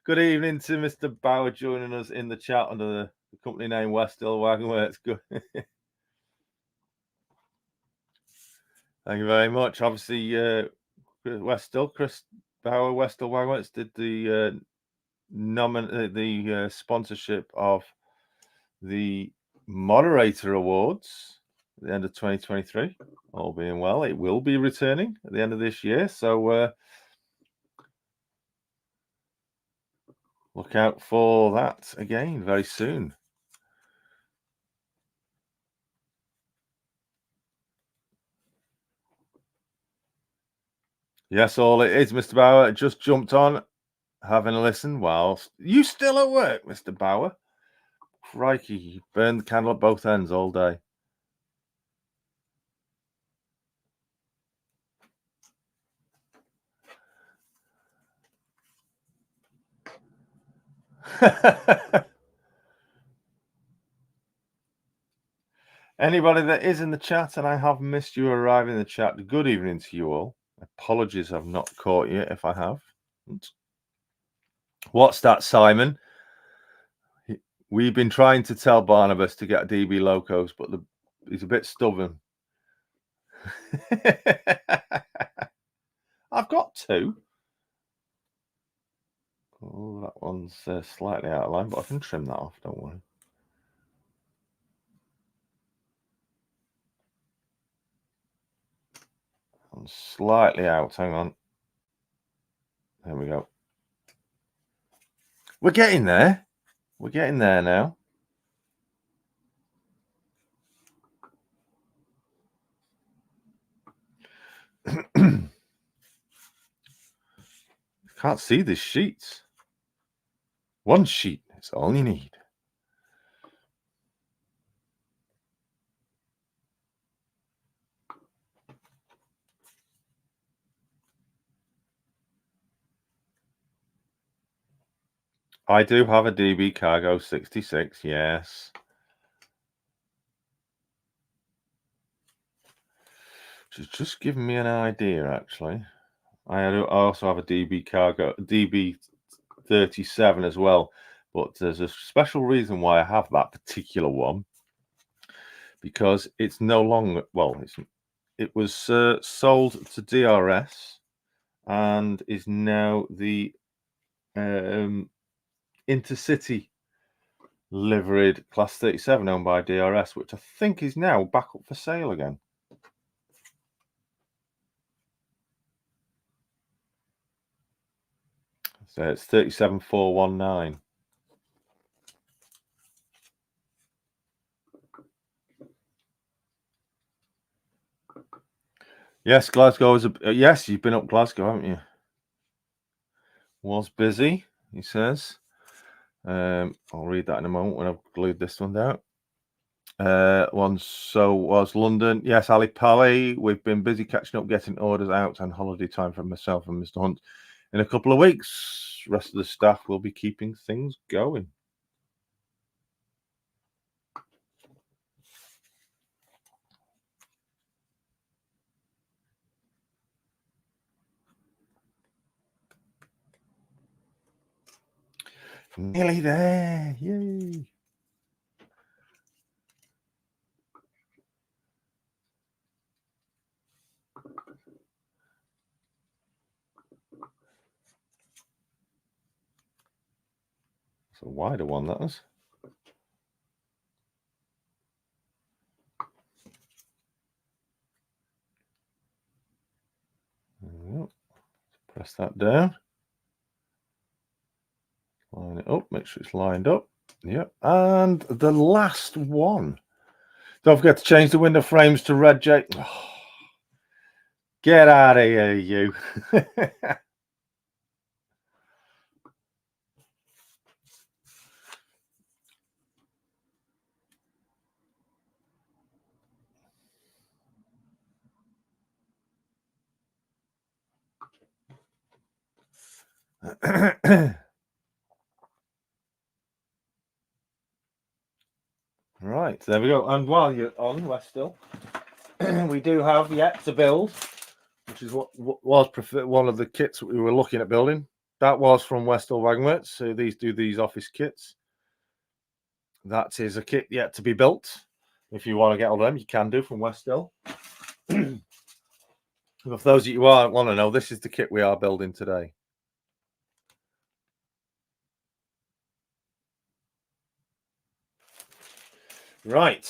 Good evening to Mr. Bauer joining us in the chat under the company name West Hill Wagonworks. Good. Thank you very much. Obviously, West Hill, Chris Bauer, West Hill Wagonworks did the sponsorship of the Moderator Awards at the end of 2023. All being well, it will be returning at the end of this year. So look out for that again very soon. Yes, all it is, Mr. Bauer. Just jumped on, having a listen whilst you still at work, Mr. Bauer. Crikey, you burned the candle at both ends all day. Anybody that is in the chat, and I have missed you arriving in the chat, good evening to you all. Apologies I've not caught you if I have. What's that, Simon? We've been trying to tell Barnabas to get DB locos, but he's a bit stubborn. I've got two. Oh, that one's slightly out of line, but I can trim that off, don't worry. I'm slightly out. Hang on. There we go. We're getting there. We're getting there now. Can't see this sheet. One sheet is all you need. I do have a DB Cargo 66, yes. She's just given me an idea, actually. I also have a DB Cargo, DB 37 as well, but there's a special reason why I have that particular one, because it's no longer, well, it was sold to DRS and is now the Intercity liveried Class 37 owned by DRS, which I think is now back up for sale again. So it's 37419. Yes, Glasgow is yes, you've been up Glasgow, haven't you? Was busy, he says. I'll read that in a moment when I've glued this one down. Was London. Yes, Ali Pally. We've been busy catching up, getting orders out, and holiday time for myself and Mr. Hunt in a couple of weeks. Rest of the staff will be keeping things going. Nearly there. Yay. It's a wider one, that is. Press that down. Line it up, make sure it's lined up. Yep. And the last one. Don't forget to change the window frames to red, Jake. Oh, get out of here, you. Right, there we go. And while you're on, Westill, we do have yet to build, which is what was one of the kits that we were looking at building. That was from Westill Wagonworks. So these office kits. That is a kit yet to be built. If you want to get all of them, you can do from Westill. For those of you who want to know, this is the kit we are building today. Right.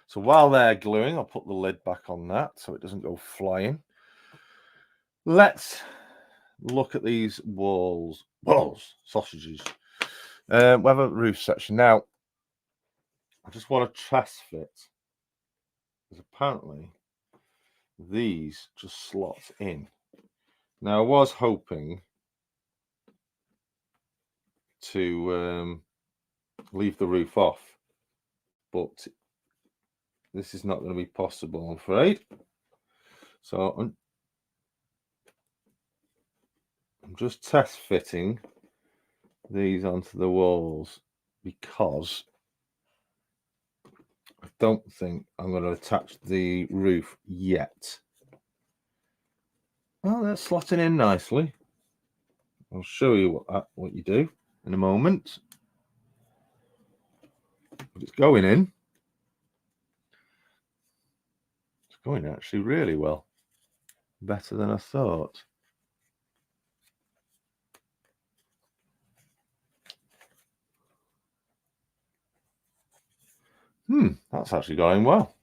So while they're gluing, I'll put the lid back on that so it doesn't go flying. Let's look at these sausages. We have a roof section. Now, I just want to test fit, because apparently these just slot in. Now, I was hoping to leave the roof off, but this is not going to be possible, I'm afraid. So I'm just test fitting these onto the walls, because I don't think I'm going to attach the roof yet. Well, that's slotting in nicely. I'll show you what you do in a moment. But it's going in. It's going actually really well. Better than I thought. That's actually going well.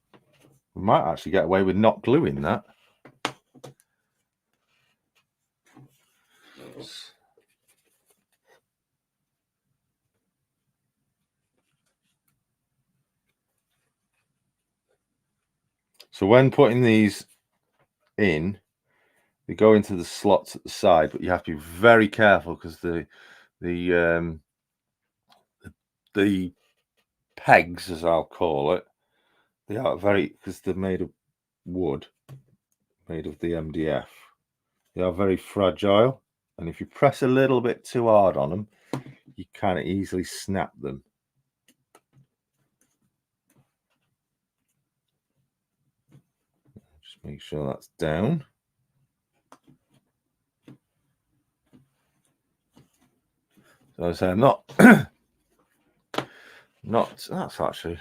We might actually get away with not gluing that. So when putting these in, they go into the slots at the side, but you have to be very careful, because the pegs, as I'll call it, they are because they're made of wood, made of the MDF. They are very fragile, and if you press a little bit too hard on them, you kind of easily snap them. Just make sure that's down. So I say I'm not that's actually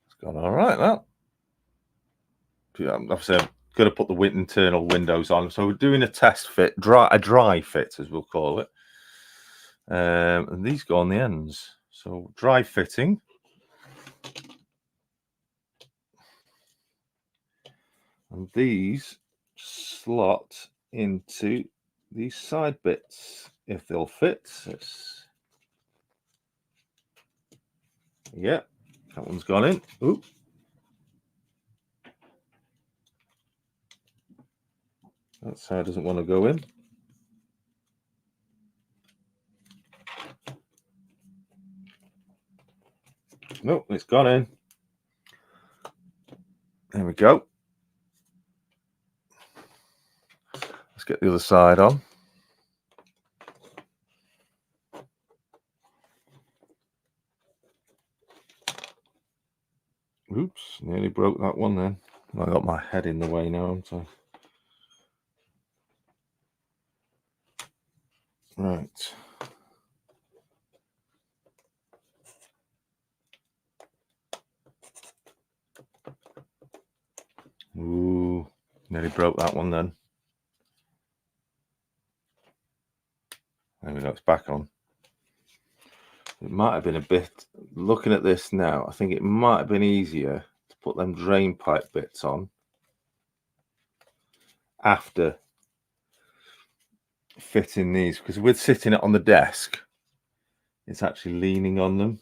it's gone all right. That obviously I'm going to put the internal windows on. So we're doing a test fit, a dry fit as we'll call it. And these go on the ends. So dry fitting. And these slot into these side bits if they'll fit. Yeah, that one's gone in. Oop. That side doesn't want to go in. Nope, it's gone in. There we go. Let's get the other side on. Oops, nearly broke that one then. I got my head in the way now, haven't I? Right. Ooh, nearly broke that one then. There we go, it's back on. It might have been a bit, looking at this now, I think it might have been easier to put them drain pipe bits on after fitting these, because with sitting it on the desk, it's actually leaning on them.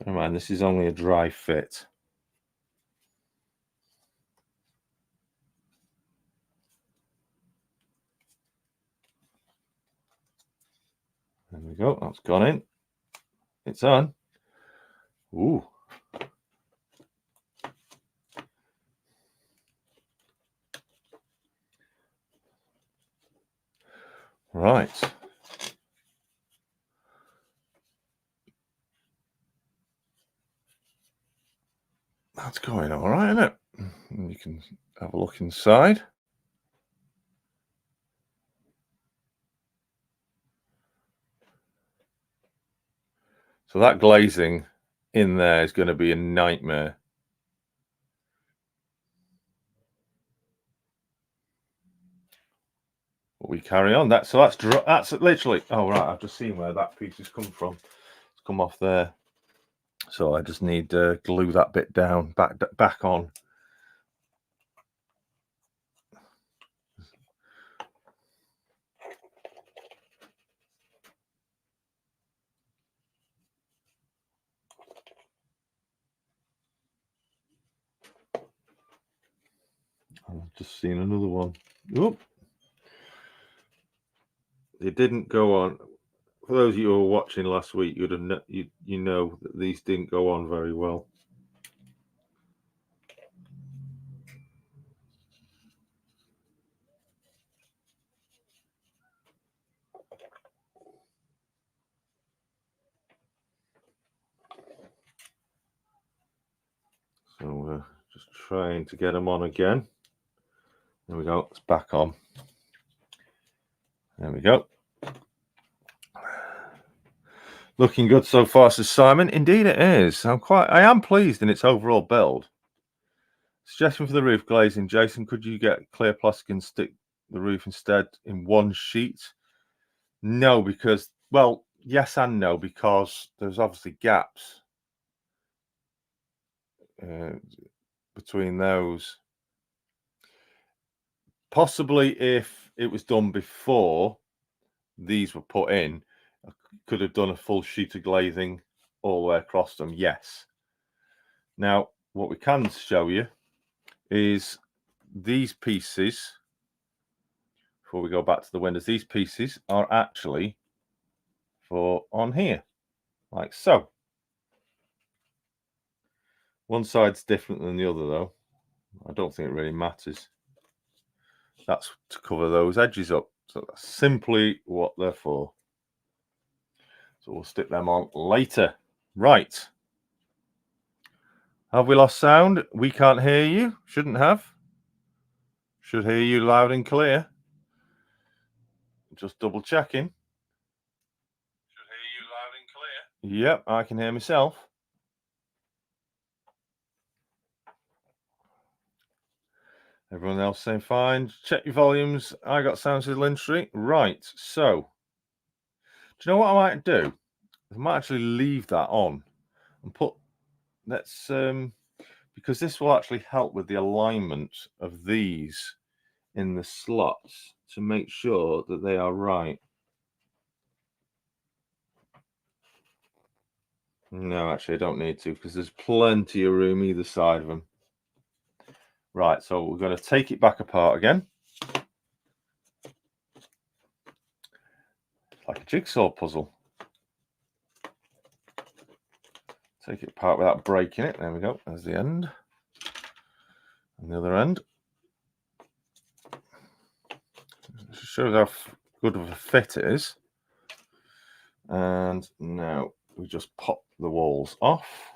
Never mind, this is only a dry fit. There we go, that's gone in. It's on. Ooh. Right. That's going all right, isn't it? And you can have a look inside. So that glazing in there is going to be a nightmare. But we carry on. That's literally. Oh right, I've just seen where that piece has come from. It's come off there. So I just need to glue that bit down, back on. I've just seen another one. Oop. It didn't go on. For those of you who were watching last week, you'd have you know that these didn't go on very well. So we're just trying to get them on again. There we go. It's back on. There we go. Looking good so far, says Simon. Indeed it is. I am pleased in its overall build. Suggestion for the roof glazing. Jason, could you get clear plastic and stick the roof instead in one sheet? No, because, well, yes and no, because there's obviously gaps between those. Possibly if it was done before these were put in, I could have done a full sheet of glazing all the way across them, yes. Now, what we can show you is these pieces, before we go back to the windows, these pieces are actually for on here, like so. One side's different than the other, though. I don't think it really matters. That's to cover those edges up. So that's simply what they're for. So we'll stick them on later. Right. Have we lost sound? We can't hear you. Shouldn't have. Should hear you loud and clear. Just double checking. Should hear you loud and clear. Yep, I can hear myself. Everyone else saying fine. Check your volumes. I got sound to Lynn Street. Right. So, do you know what I might do? I might actually leave that on and put. Let's because this will actually help with the alignment of these in the slots to make sure that they are right. No, actually, I don't need to because there's plenty of room either side of them. Right, so we're going to take it back apart again. Like a jigsaw puzzle. Take it apart without breaking it. There we go. There's the end. And the other end. It shows how good of a fit it is. And now we just pop the walls off.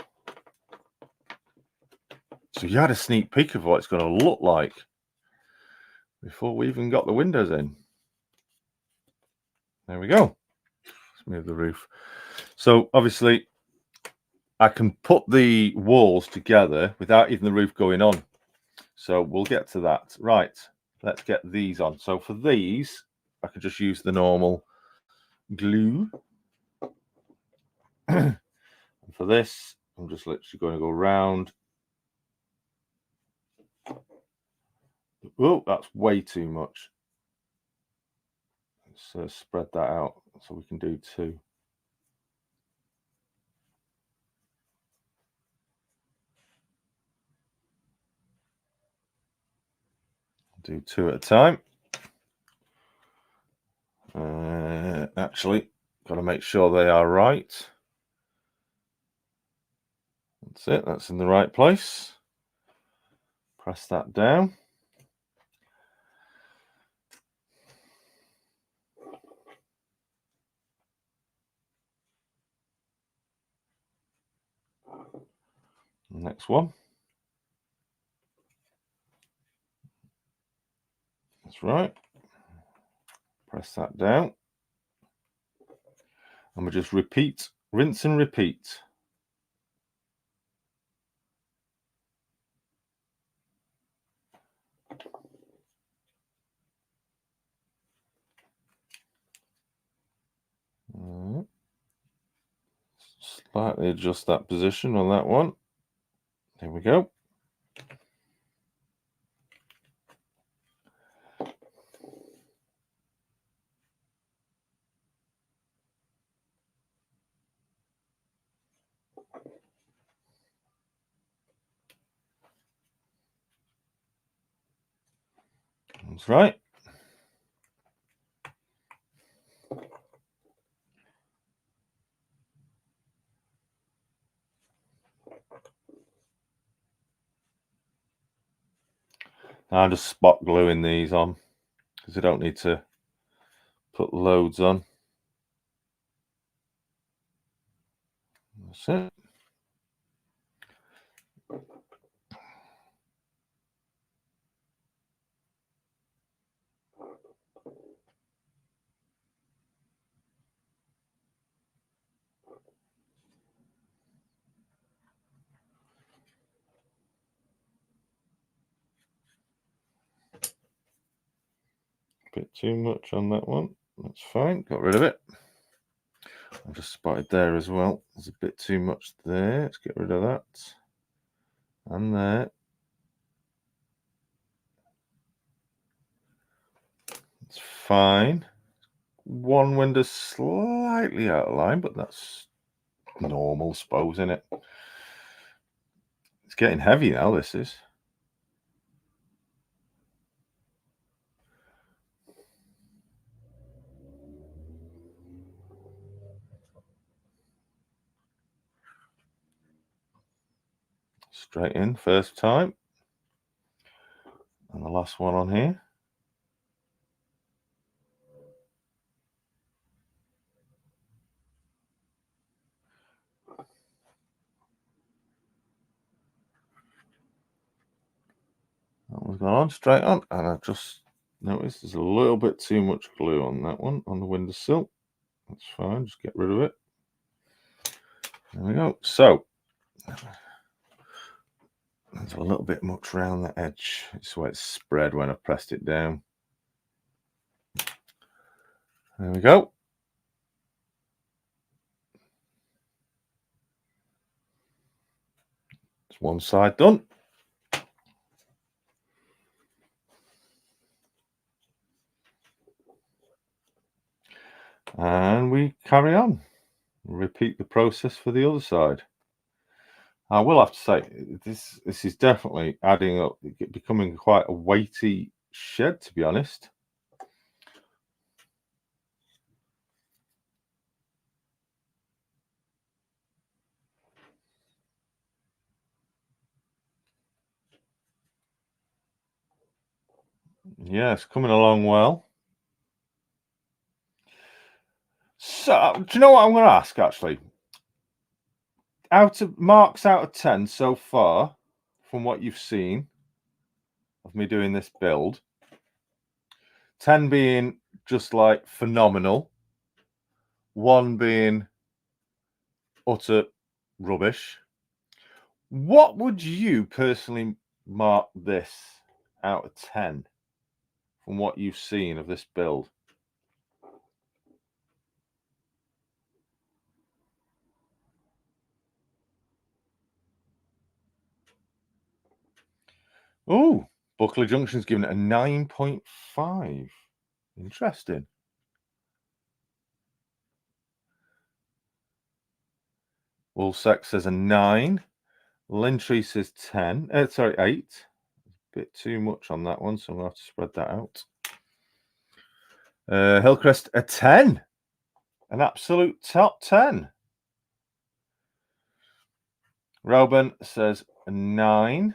So you had a sneak peek of what it's going to look like before we even got the windows in. There we go. Let's move the roof. So obviously I can put the walls together without even the roof going on. So we'll get to that. Right, let's get these on. So for these, I could just use the normal glue. And for this, I'm just literally going to go round. Oh, that's way too much. Let's spread that out so we can do two. Do two at a time. Actually, got to make sure they are right. That's it. That's in the right place. Press that down. Next one. That's right. Press that down. And we just repeat, rinse and repeat. Slightly adjust that position on that one. There we go. That's right. I'm just spot gluing these on because I don't need to put loads on. That's it. Bit too much on that one. That's fine. Got rid of it. I've just spotted there as well. There's a bit too much there. Let's get rid of that. And there. It's fine. One window slightly out of line, but that's normal, suppose, isn't it? It's getting heavy now, this is. Straight in, first time. And the last one on here. I've gone on straight on, and I've just noticed there's a little bit too much glue on that one on the windowsill. That's fine, just get rid of it. There we go. So there's a little bit much around the edge. It's where it's spread when I pressed it down. There we go. It's one side done. And we carry on. Repeat the process for the other side. I will have to say, this is definitely adding up, becoming quite a weighty shed, to be honest. Yeah, it's coming along well. So, do you know what I'm going to ask, actually? Out of 10 so far, from what you've seen of me doing this build, 10 being just like phenomenal, 1 being utter rubbish. What would you personally mark this out of 10 from what you've seen of this build? Oh, Buckley Junction's given it a 9.5. Interesting. Woolsack says a 9. Lintree says 10. Sorry, 8. Bit too much on that one, so I'm going to have to spread that out. Hillcrest, a 10. An absolute top 10. Rauben says a 9.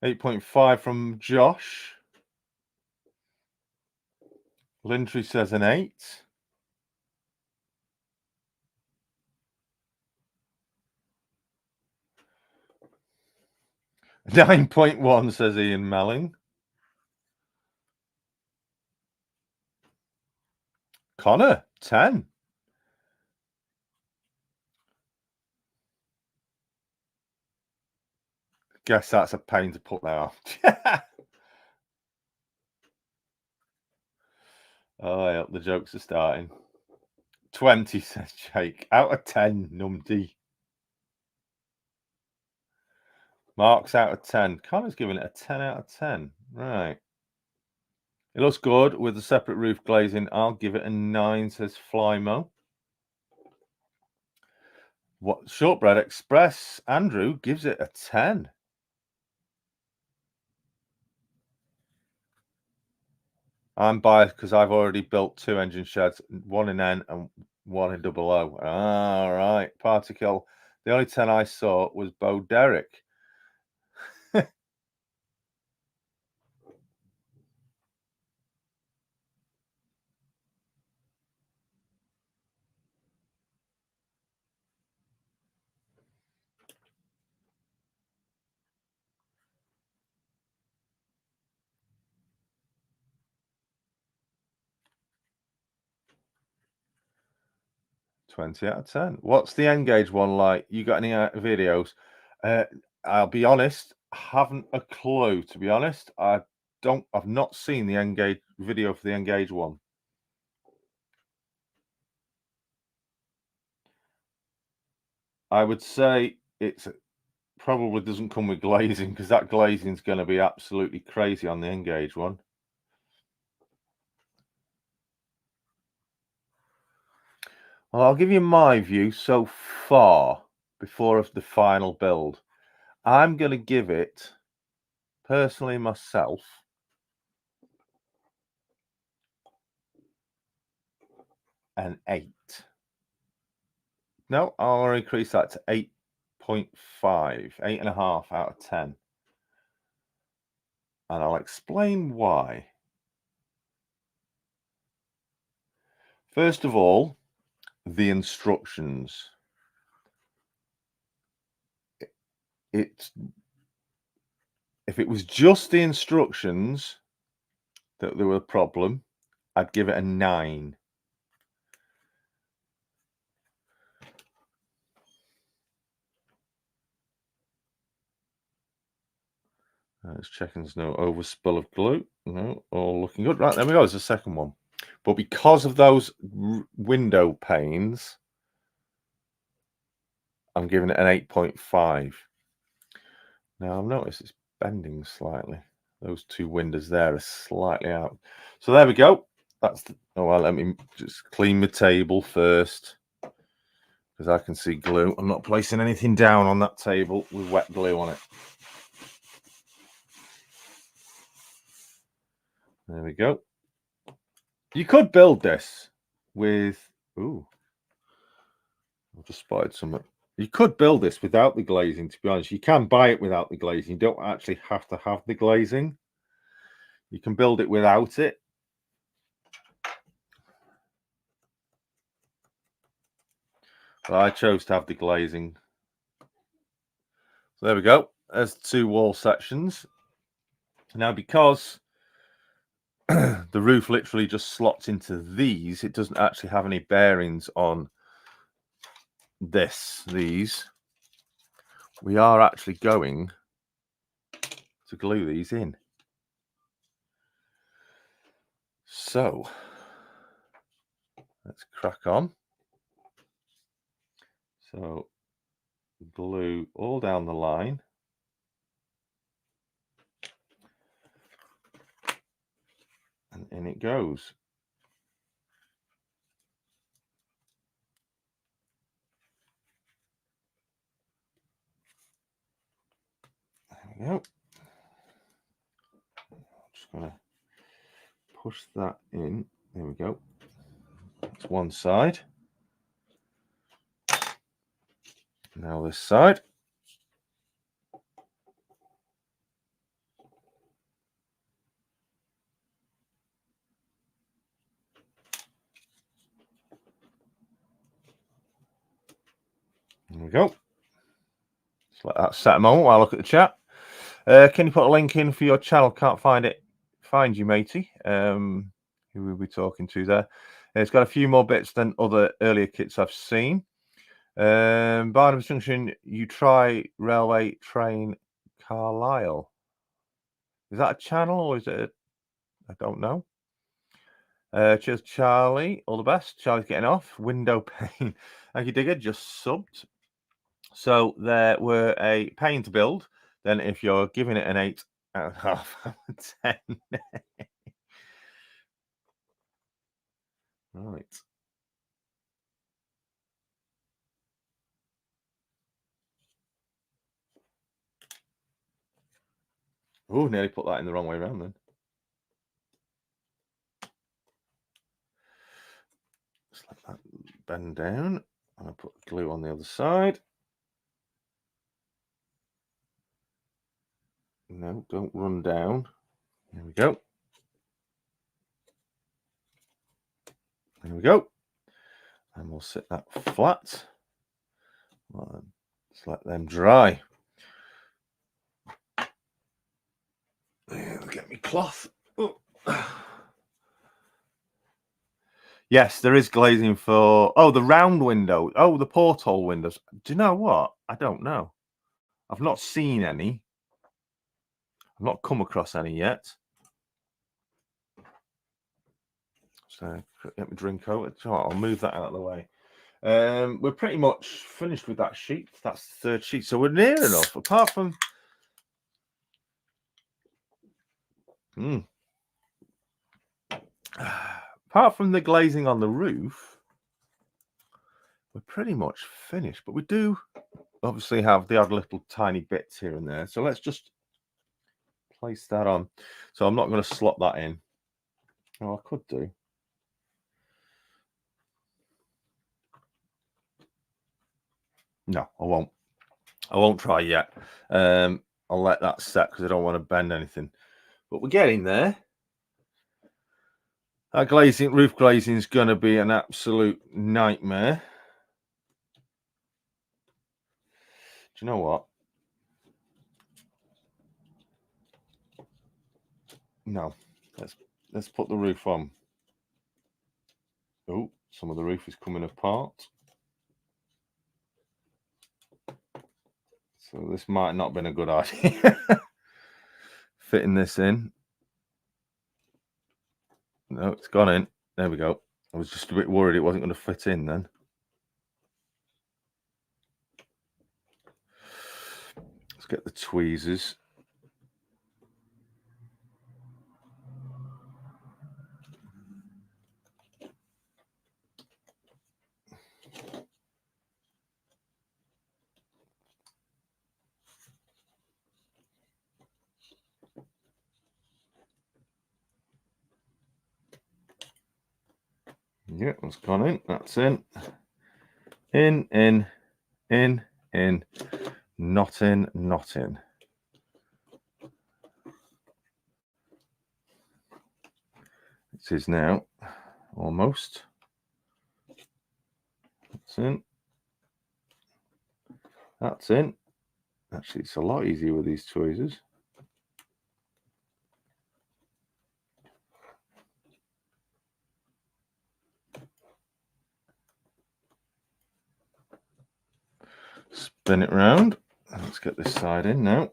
8.5 from Josh. Lintree says an 8. 9.1 says Ian Melling. Connor, 10. Guess that's a pain to put that on. Oh, yeah, the jokes are starting. 20, says Jake. Out of 10, Numdy. Mark's out of 10. Connor's giving it a 10 out of 10. Right. It looks good with the separate roof glazing. I'll give it a 9, says Flymo. What Shortbread Express, Andrew gives it a 10. I'm biased because I've already built 2 engine sheds, one in N and one in double O. All right. Particle. The only 10 I saw was Bo Derrick. 20 out of 10. What's the Engage one like? You got any videos? I'll be honest, haven't a clue, to be honest. I've not seen the Engage video for the Engage one. I would say it's probably doesn't come with glazing because that glazing is going to be absolutely crazy on the Engage one. Well, I'll give you my view so far before the final build. I'm going to give it, personally myself, an 8. No, I'll increase that to 8.5, 8.5 out of 10. And I'll explain why. First of all, the instructions. if it was just the instructions that there were a problem, I'd give it a 9. Let's check there's no overspill of glue. No, all looking good. Right, there we go. There's the second one. But because of those window panes, I'm giving it an 8.5. Now, I've noticed it's bending slightly. Those two windows there are slightly out. So there we go. That's the, oh, well, let me just clean the table first, because I can see glue. I'm not placing anything down on that table with wet glue on it. There we go. You could build this with... Ooh. I've just spotted something. You could build this without the glazing, to be honest. You can buy it without the glazing. You don't actually have to have the glazing. You can build it without it. But I chose to have the glazing. So there we go. There's 2 wall sections. Now, because the roof literally just slots into these, it doesn't actually have any bearings on these. We are actually going to glue these in. So let's crack on. So glue all down the line. And in it goes. There we go. Just going to push that in. There we go. That's one side. Now this side. There we go. Just let that set a moment while I look at the chat. Can you put a link in for your channel? Can't find it. Find you, matey. Who we'll be talking to there. It's got a few more bits than other earlier kits I've seen. Barnabas Junction, you try railway train Carlisle. Is that a channel or is it I don't know. Cheers, Charlie. All the best. Charlie's getting off. Window pane. Thank you, Digger. Just subbed. So there were a pane to build. Then if you're giving it an 8 out of half out of 10. Right. Oh, nearly put that in the wrong way around then. Just let that bend down. And I put glue on the other side. No, don't run down. There we go. There we go. And we'll sit that flat. Well, just let them dry. Get me cloth. Oh. Yes, there is glazing for... Oh, the round window. Oh, the porthole windows. Do you know what? I don't know. I've not seen any. I've not come across any yet. So let me drink over. So I'll move that out of the way. We're pretty much finished with that sheet. That's the 3rd sheet. So we're near enough. Apart from... Apart from the glazing on the roof, we're pretty much finished. But we do obviously have the odd little tiny bits here and there. So let's just place that on. So I'm not going to slot that in. Oh, I could do. No, I won't. I won't try yet. I'll let that set because I don't want to bend anything. But we're getting there. That glazing, roof glazing is going to be an absolute nightmare. Do you know what? No, let's put the roof on. Oh, some of the roof is coming apart. So this might not have been a good idea. Fitting this in. No, it's gone in. There we go. I was just a bit worried it wasn't going to fit in then. Let's get the tweezers. Yeah, it's gone in. That's in. In, in, in, in. Not in, not in. It is now. Almost. That's in. That's in. Actually, it's a lot easier with these tweezers. Spin it round. Let's get this side in now.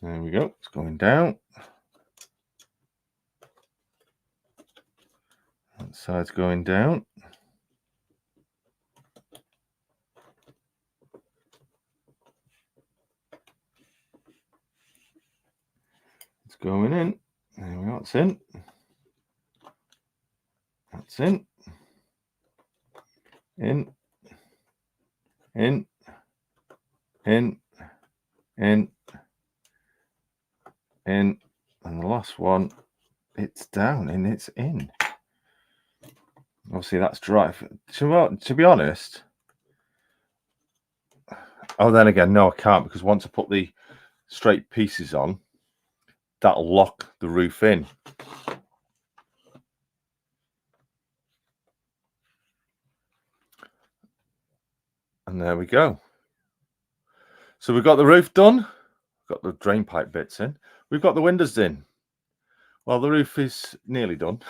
There we go. It's going down. That side's going down. It's going in. There we go. It's in. That's in. In. In. In. In. In. And the last one, it's down and it's in. Obviously, that's dry. To be honest, oh, then again, no, I can't, because once I put the straight pieces on, that'll lock the roof in. And there we go. So we've got the roof done. Got the drain pipe bits in. We've got the windows in. Well, the roof is nearly done,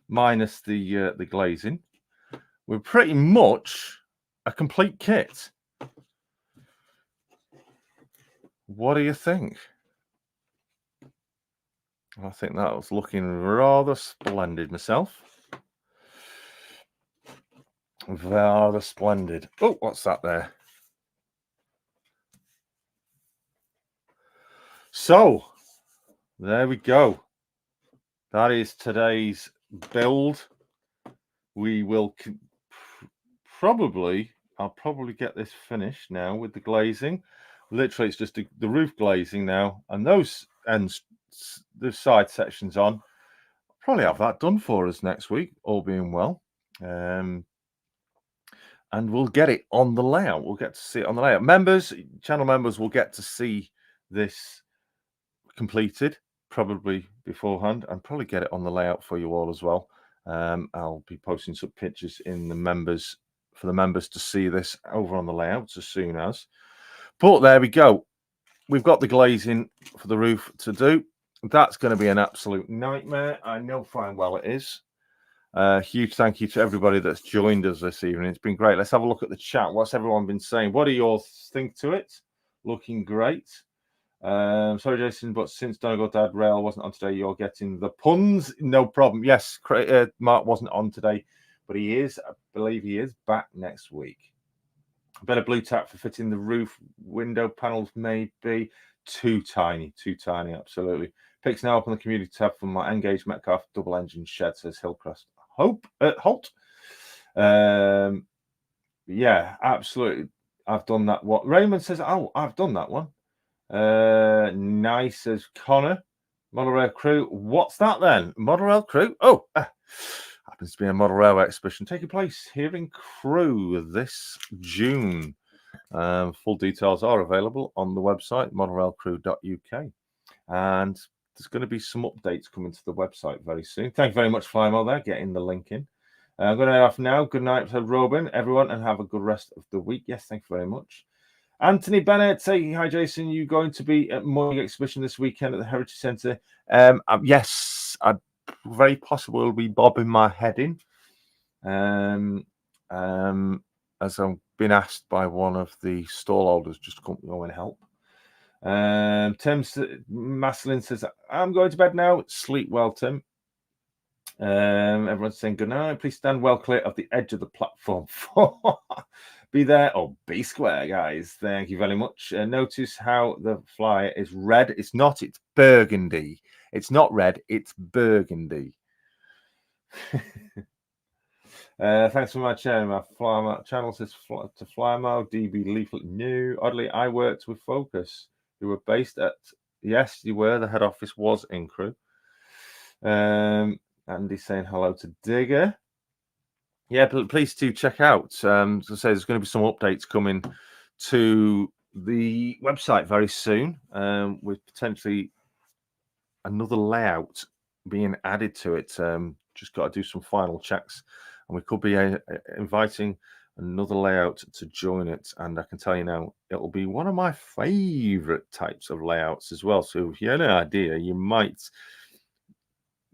minus the glazing. We're pretty much a complete kit. What do you think? I think that was looking rather splendid myself. Rather splendid. Oh, what's that there? So, there we go. That is today's build. We will I'll probably get this finished now with the glazing. Literally, it's just the roof glazing now, and those ends, the side sections on. Probably have that done for us next week, all being well. And we'll get it on the layout. We'll get to see it on the layout. Members, channel members will get to see this completed probably beforehand, and probably get it on the layout for you all as well. I'll be posting some pictures in the members for the members to see this over on the layouts as soon as. But there we go. We've got the glazing for the roof to do. That's going to be an absolute nightmare. I know fine well it is. Huge thank you to everybody that's joined us this evening. It's been great. Let's have a look at the chat. What's everyone been saying? What do you all think to it? Looking great. Sorry, Jason, but since Donegal Dad Rail wasn't on today, you're getting the puns. No problem. Yes, Mark wasn't on today, but he is, I believe he is back next week. Better blue tack for fitting the roof window panels, maybe. Too tiny, absolutely. Pics now up on the community tab for my Engage Metcalf double engine shed, says Hillcrest. Holt. Yeah, absolutely. I've done that. What Raymond says, oh, I've done that one. Nice as Connor. Model Rail Crew. What's that then? Model Rail Crew. Oh, happens to be a Model Railway exhibition taking place here in Crewe this June. Full details are available on the website modelrailcrew.uk, and there's going to be some updates coming to the website very soon. Thank you very much, Flymo, there, getting the link in. I'm going to head off now. Good night, Robin, everyone, and have a good rest of the week. Yes, thank you very much. Anthony Bennett saying, hi, Jason. You going to be at morning exhibition this weekend at the Heritage Centre? Yes, I very possibly will be bobbing my head in. As I've been asked by one of the stallholders just to come go and help. Tim Maslin says, I'm going to bed now. Sleep well, Tim. Everyone's saying good night. Please stand well clear of the edge of the platform. Be there or be square, guys. Thank you very much. Notice how the flyer is red. It's not, it's burgundy. It's not red, it's burgundy. Thanks for my channel. My channel says to Flymo, DB Leaflet New. Oddly, I worked with Focus, who were based at, yes, you were. The head office was in Crewe. Andy saying hello to Digger. Yeah, please do check out. So I say there's going to be some updates coming to the website very soon, with potentially another layout being added to it. Just got to do some final checks, and we could be inviting another layout to join it. And I can tell you now, it'll be one of my favorite types of layouts as well. So if you have an idea, you might.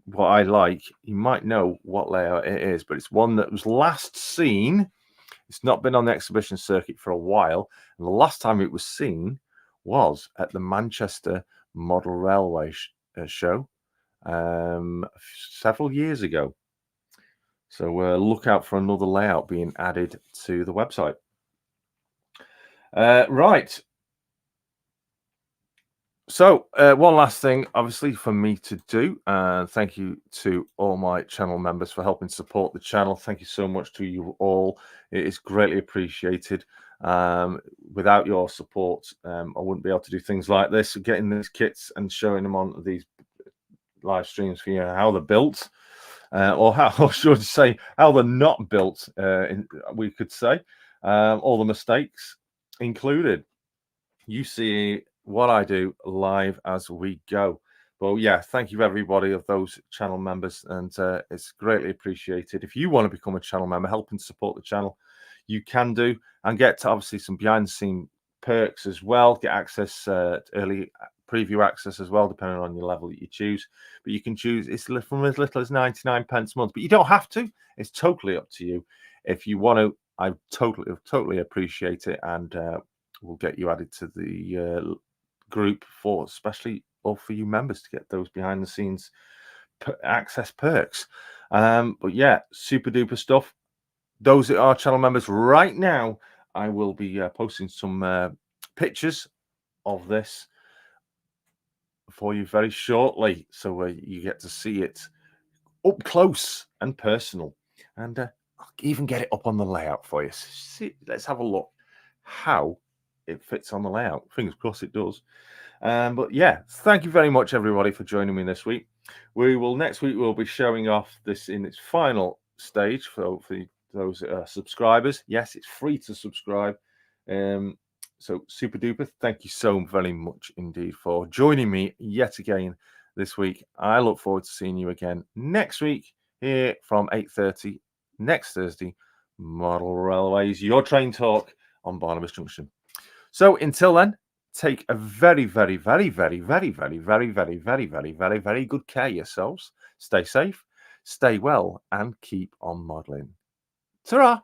What I like, you might know what layout it is, but it's one that was last seen. It's not been on the exhibition circuit for a while, and the last time it was seen was at the Manchester Model Railway show several years ago. So look out for another layout being added to the website. Right. So one last thing, obviously, for me to do. Thank you to all my channel members for helping support the channel. Thank you so much to you all. It is greatly appreciated. Without your support, I wouldn't be able to do things like this, getting these kits and showing them on these live streams for you how they're built, or how, or should I say, how they're not built, we could say. All the mistakes included. You see what I do live as we go. Well, yeah, thank you everybody of those channel members, and it's greatly appreciated. If you want to become a channel member, helping support the channel, you can do, and get to obviously some behind the scene perks as well. Get access, early preview access as well, depending on your level that you choose. But you can choose, it's from as little as 99 pence a month, but you don't have to. It's totally up to you. If you want to, I totally appreciate it, and we'll get you added to the group for especially, or for you members, to get those behind the scenes access perks. But yeah, super duper stuff. Those that are channel members right now, I will be posting some pictures of this for you very shortly, so you get to see it up close and personal, and I'll even get it up on the layout for you. See, let's have a look how it fits on the layout. Fingers crossed it does. But yeah, thank you very much everybody for joining me this week. Next week we'll be showing off this in its final stage for those subscribers. Yes, it's free to subscribe. So super duper, thank you so very much indeed for joining me yet again this week. I look forward to seeing you again next week here from 8:30 next Thursday. Model Railways, your train talk on Barnabas Junction. So until then, take a very, very, very, very, very, very, very, very, very, very, very, very good care of yourselves. Stay safe, stay well, and keep on modeling. Ta-ra!